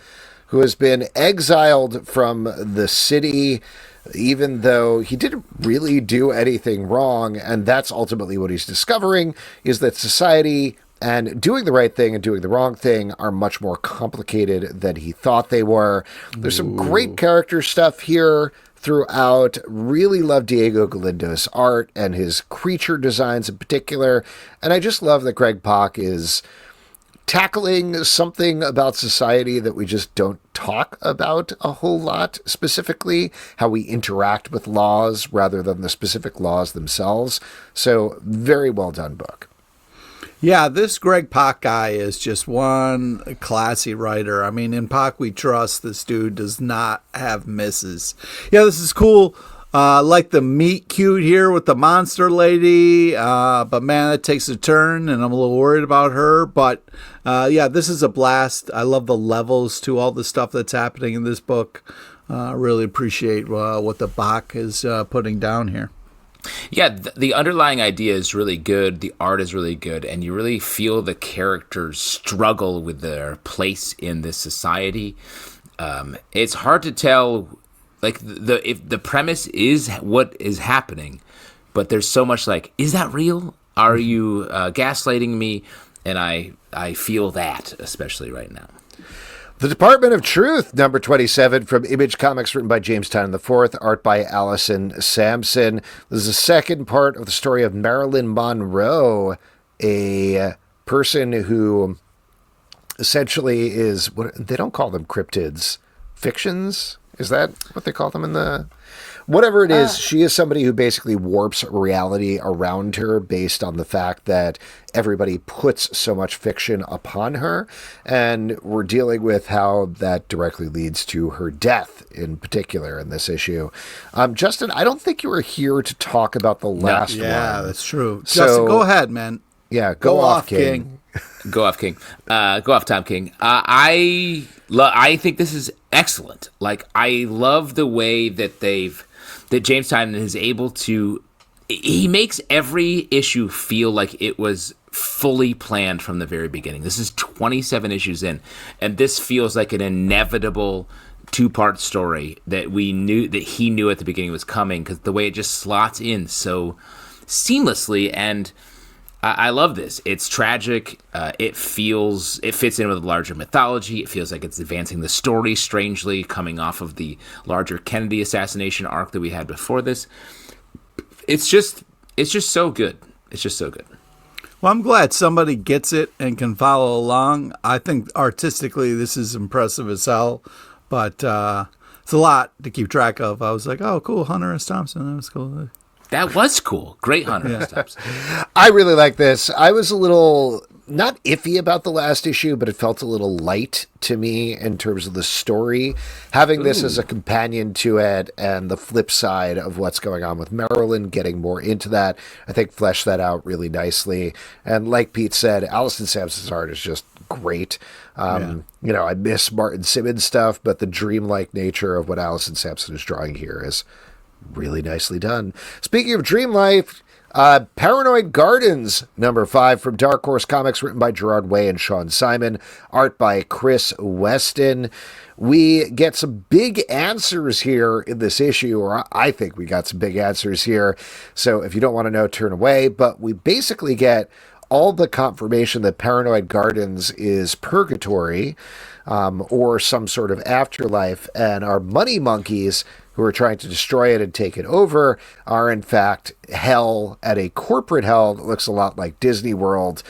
who has been exiled from the city, even though he didn't really do anything wrong. And that's ultimately what he's discovering, is that society and doing the right thing and doing the wrong thing are much more complicated than he thought they were. There's some great character stuff here throughout. Really love Diego Galindo's art and his creature designs in particular. And I just love that Greg Pak is tackling something about society that we just don't talk about a whole lot, specifically how we interact with laws rather than the specific laws themselves. So very well done book. Yeah, this Greg Pak guy is just one classy writer. I mean, in Pak we trust. This dude does not have misses. Yeah, this is cool. Like the meet cute here with the monster lady. But man, that takes a turn, and I'm a little worried about her. But this is a blast. I love the levels to all the stuff that's happening in this book. Really appreciate what the Bach is putting down here. Yeah, the underlying idea is really good. The art is really good, and you really feel the characters struggle with their place in this society. It's hard to tell, if the premise is what is happening, but there's so much is that real? Are you gaslighting me? And I feel that, especially right now. The Department of Truth, number 27, from Image Comics, written by James Tynion IV, art by Allison Sampson. This is the second part of the story of Marilyn Monroe, a person who essentially is, what they don't call them cryptids, fictions? Is that what they call them in the... Whatever it is, she is somebody who basically warps reality around her based on the fact that everybody puts so much fiction upon her. And we're dealing with how that directly leads to her death in particular in this issue. Justin, I don't think you were here to talk about the last one. Yeah, that's true. So, Justin, go ahead, man. Yeah, go off, King. Go off, King. Go off, Tom King. I think this is excellent. Like, I love the way that James Tynion is able to... He makes every issue feel like it was fully planned from the very beginning. This is 27 issues in, and this feels like an inevitable two-part story that he knew at the beginning was coming, because the way it just slots in so seamlessly, and I love this. It's tragic. It fits in with the larger mythology. It feels like it's advancing the story strangely, coming off of the larger Kennedy assassination arc that we had before this. It's just so good. It's just so good. Well, I'm glad somebody gets it and can follow along. I think artistically this is impressive as hell, but it's a lot to keep track of. I was like, oh, cool, Hunter S. Thompson. That was cool. That was cool. Great Hunter S. Thompson. I really like this. I was a little, not iffy about the last issue, but it felt a little light to me in terms of the story. Having this as a companion to it and the flip side of what's going on with Marilyn, getting more into that, I think fleshed that out really nicely. And like Pete said, Allison Sampson's art is just great. You know, I miss Martin Simmons stuff, but the dreamlike nature of what Allison Sampson is drawing here is really nicely done. Speaking of Dream Life, Paranoid Gardens, number 5 from Dark Horse Comics, written by Gerard Way and Sean Simon, art by Chris Weston. We get some big answers here in this issue, or I think we got some big answers here. So if you don't want to know, turn away. But we basically get all the confirmation that Paranoid Gardens is purgatory, or some sort of afterlife, and our money monkeys who are trying to destroy it and take it over are in fact hell, at a corporate hell that looks a lot like Disney World.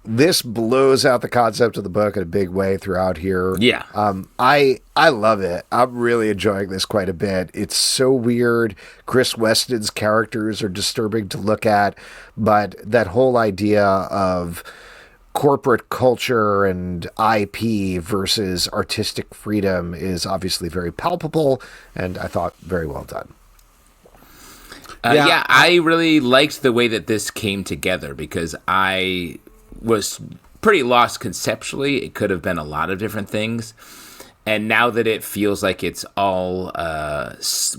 This blows out the concept of the book in a big way throughout here. Yeah. I love it. I'm really enjoying this quite a bit. It's so weird. Chris Weston's characters are disturbing to look at, but that whole idea of corporate culture and IP versus artistic freedom is obviously very palpable, and I thought very well done. I really liked the way that this came together, because I was pretty lost conceptually. It could have been a lot of different things. And now that it feels like it's all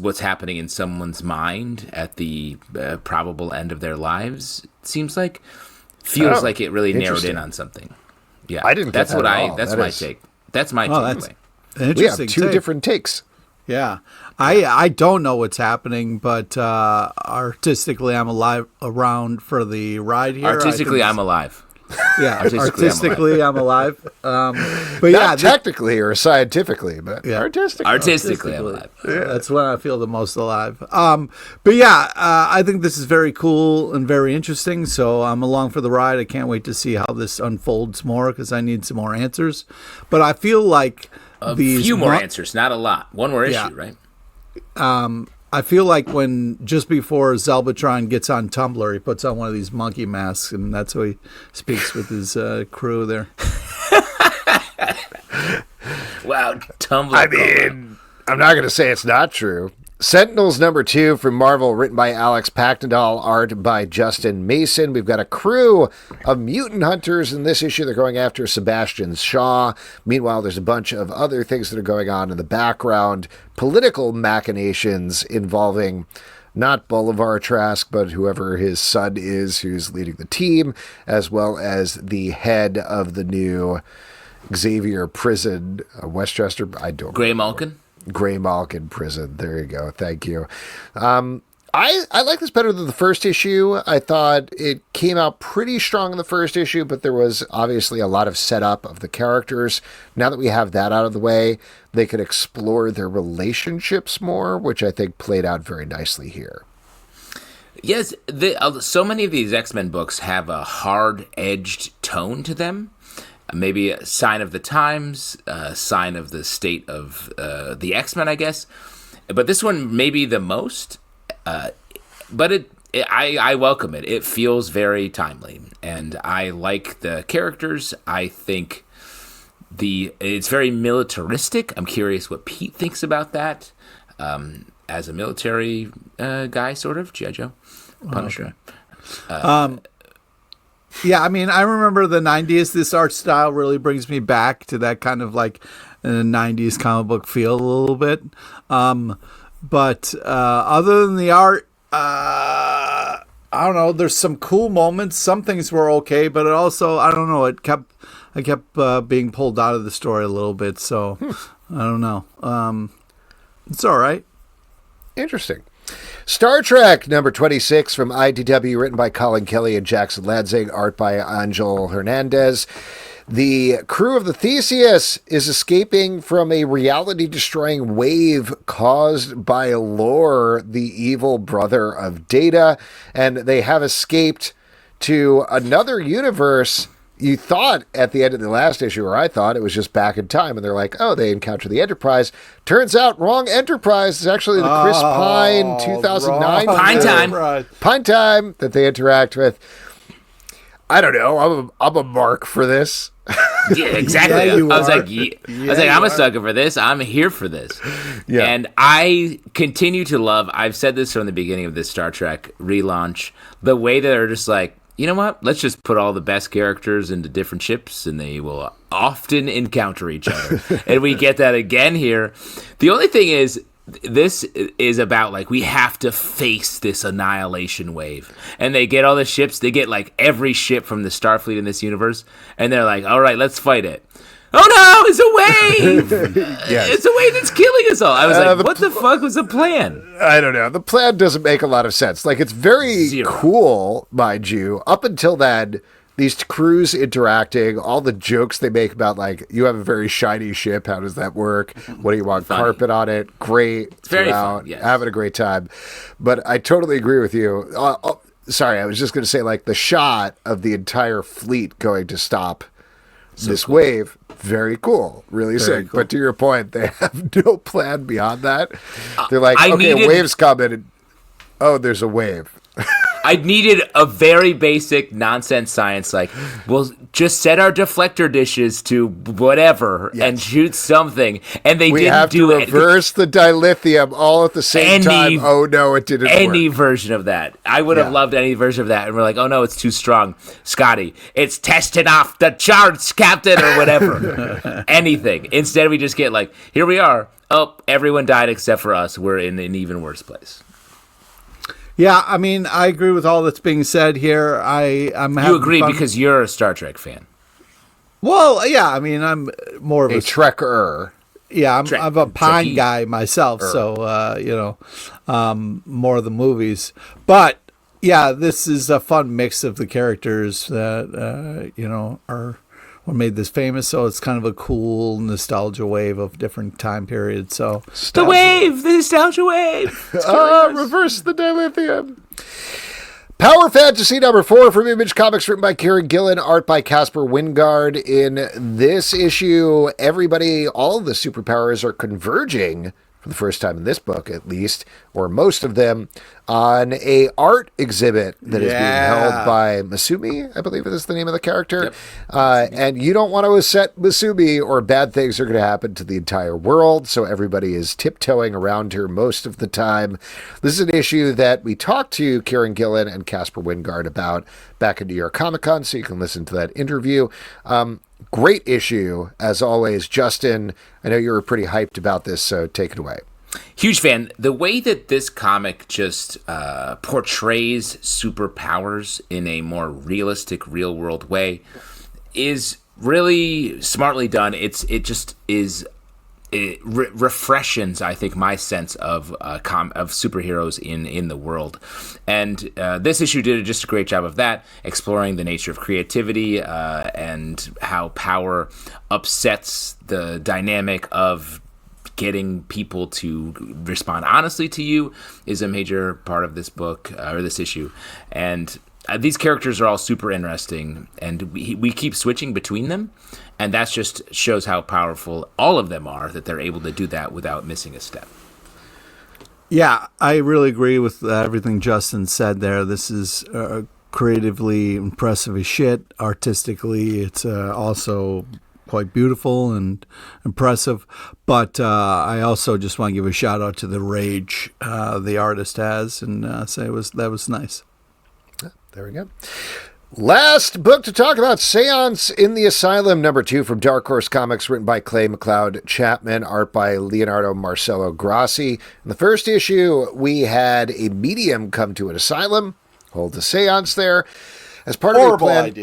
what's happening in someone's mind at the probable end of their lives, it seems like, feels like it really narrowed in on something. Yeah, I didn't. That's get that what at I. all. That's that my is... take. That's my takeaway. We have two different takes. Yeah. I don't know what's happening, but artistically, I'm around for the ride here. Artistically, I'm alive. Yeah, artistically, I'm alive. But not technically or scientifically, but artistically, I'm alive. Yeah. That's when I feel the most alive. But yeah, I think this is very cool and very interesting. So I'm along for the ride. I can't wait to see how this unfolds more, because I need some more answers. But I feel like a few more answers, not a lot. One more issue, right? I feel like when just before Zelbatron gets on Tumblr, he puts on one of these monkey masks, and that's how he speaks with his crew there. Wow, Tumblr. I mean, I'm not going to say it's not true. Sentinels number 2 from Marvel, written by Alex Packnadal, art by Justin Mason. We've got a crew of mutant hunters in this issue. They're going after Sebastian Shaw. Meanwhile, there's a bunch of other things that are going on in the background. Political machinations involving not Bolivar Trask, but whoever his son is who's leading the team, as well as the head of the new Xavier prison, Westchester. I don't Gray Malkin. Gray Malkin prison. There you go. Thank you. I like this better than the first issue. I thought it came out pretty strong in the first issue, but there was obviously a lot of setup of the characters. Now that we have that out of the way, they could explore their relationships more, which I think played out very nicely here. Yes, so many of these X-Men books have a hard-edged tone to them. Maybe a sign of the times, a sign of the state of the X-Men, I guess. But this one maybe the most. But I welcome it. It feels very timely, and I like the characters. I think it's very militaristic. I'm curious what Pete thinks about that. As a military guy, sort of G.I. Joe, Punisher. Okay. Yeah, I mean, I remember the 90s. This art style really brings me back to that kind of like 90s comic book feel a little bit. But other than the art, I don't know. There's some cool moments. Some things were okay, but it also, I don't know. I kept being pulled out of the story a little bit. So I don't know. It's all right. Interesting. Star Trek number 26 from IDW, written by Colin Kelly and Jackson Lansing, art by Angel Hernandez. The crew of the Theseus is escaping from a reality-destroying wave caused by Lore, the evil brother of Data, and they have escaped to another universe. You thought at the end of the last issue, or I thought, it was just back in time, and they're like, oh, they encounter the Enterprise. Turns out, wrong Enterprise. It's actually the Chris Pine 2009 Pine Time that they interact with. I don't know. I'm a mark for this. Yeah, exactly. Yeah, I was like, I'm a sucker for this. I'm here for this. Yeah. And I continue to love, I've said this from the beginning of this Star Trek relaunch, the way that they're just like, you know what? Let's just put all the best characters into different ships, and they will often encounter each other. And we get that again here. The only thing is, this is about, like, we have to face this annihilation wave. And they get all the ships. They get, like, every ship from the Starfleet in this universe. And they're like, all right, let's fight it. Oh, no, it's a wave. Yes. It's a wave that's killing us all. I was like, what the fuck was the plan? I don't know. The plan doesn't make a lot of sense. Like, it's very cool, mind you. Up until then, these crews interacting, all the jokes they make about, like, you have a very shiny ship. How does that work? What do you want? Funny. Carpet on it? Great. It's very fun. Yes. Having a great time. But I totally agree with you. Sorry, I was just going to say, like, the shot of the entire fleet going to stop this wave, very cool, really sick. Cool. But to your point, they have no plan beyond that. They're like, a wave's coming, and there's a wave. I needed a very basic nonsense science, like, we'll just set our deflector dishes to whatever and shoot something. And they didn't do it. We have to reverse the dilithium all at the same time. Oh, no, it didn't work. Any version of that. I would have loved any version of that. And we're like, oh, no, it's too strong. Scotty, it's testing off the charts, Captain, or whatever. Anything. Instead, we just get like, here we are. Oh, everyone died except for us. We're in an even worse place. Yeah, I mean, I agree with all that's being said here. I'm You agree fun. Because you're a Star Trek fan. Well, yeah, I mean, I'm more of a Trekker. Yeah, I'm a Pine guy myself, so more of the movies. But yeah, this is a fun mix of the characters that are what made this famous. So it's kind of a cool nostalgia wave of different time periods. So the nostalgia wave. Reverse the dilithium. Power Fantasy number 4 from Image Comics, written by Kieran Gillen, art by Casper Wingard. In this issue, all the superpowers are converging, for the first time in this book at least, or most of them, on a art exhibit that is being held by Masumi, I believe is the name of the character. Yep. And you don't want to upset Masumi or bad things are going to happen to the entire world, so everybody is tiptoeing around her most of the time. This is an issue that we talked to Kieran Gillen and Casper Wingard about back in New York Comic Con, so you can listen to that interview. Great issue, as always. Justin, I know you were pretty hyped about this, so take it away. Huge fan. The way that this comic just portrays superpowers in a more realistic, real-world way is really smartly done. It's it refreshes, I think, my sense of superheroes in the world. And this issue did just a great job of that, exploring the nature of creativity and how power upsets the dynamic of getting people to respond honestly to you is a major part of this book, or this issue. And these characters are all super interesting, and we keep switching between them, and that just shows how powerful all of them are, that they're able to do that without missing a step. Yeah, I really agree with everything Justin said there. This is creatively impressive as shit. Artistically, it's also quite beautiful and impressive. But I also just want to give a shout out to the rage the artist has, and say that was nice. There we go. Last book to talk about, Seance in the Asylum, #2 from Dark Horse Comics, written by Clay McLeod Chapman, art by Leonardo Marcello Grassi. In the first issue, we had a medium come to an asylum, hold a seance there. As part of a plan,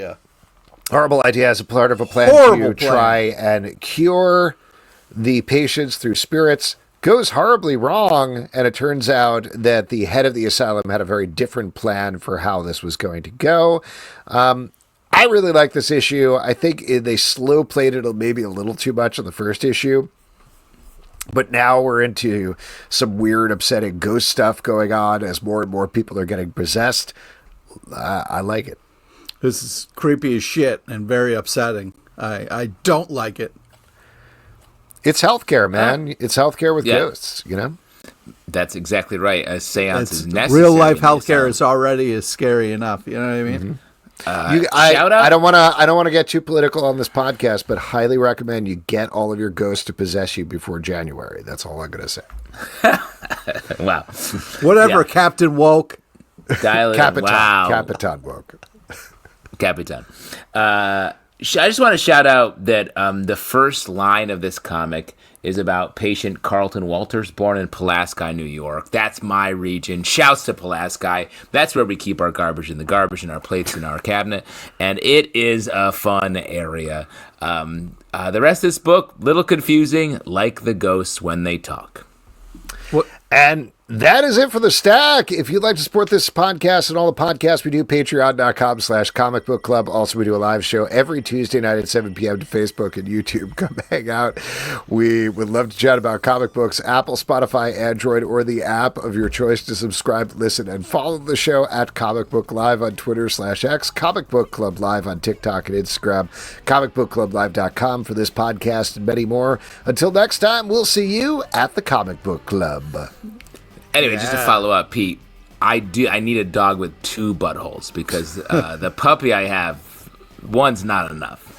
horrible idea as a part of a plan to try and cure the patients through spirits. Goes horribly wrong, and it turns out that the head of the asylum had a very different plan for how this was going to go. I really like this issue. I think they slow played it maybe a little too much in the first issue, but now we're into some weird, upsetting ghost stuff going on as more and more people are getting possessed. I like it. This is creepy as shit and very upsetting. I don't like it. It's healthcare, man. It's healthcare with ghosts, you know? That's exactly right. A seance is necessary. Real life healthcare is already scary enough. You know what I mean? Shout out. I don't want to get too political on this podcast, but highly recommend you get all of your ghosts to possess you before January. That's all I'm going to say. Wow. Whatever, Captain Woke. Dial it Capitan, in. Wow. Capitan Woke. Capitan. I just want to shout out that the first line of this comic is about patient Carlton Walters, born in Pulaski, New York. That's my region. Shouts to Pulaski. That's where we keep our garbage in the garbage and our plates in our cabinet. And it is a fun area. The rest of this book, little confusing, like the ghosts when they talk. And that is it for the stack. If you'd like to support this podcast and all the podcasts we do, patreon.com/Comic Book Club. Also, we do a live show every Tuesday night at 7 p.m. to Facebook and YouTube. Come hang out. We would love to chat about comic books, Apple, Spotify, Android, or the app of your choice to subscribe, listen, and follow the show at Comic Book Live on Twitter/X, Comic Book Club Live on TikTok and Instagram, comicbookclublive.com for this podcast and many more. Until next time, we'll see you at the Comic Book Club. Anyway, just to follow up, Pete, I need a dog with 2 buttholes because the puppy I have, one's not enough.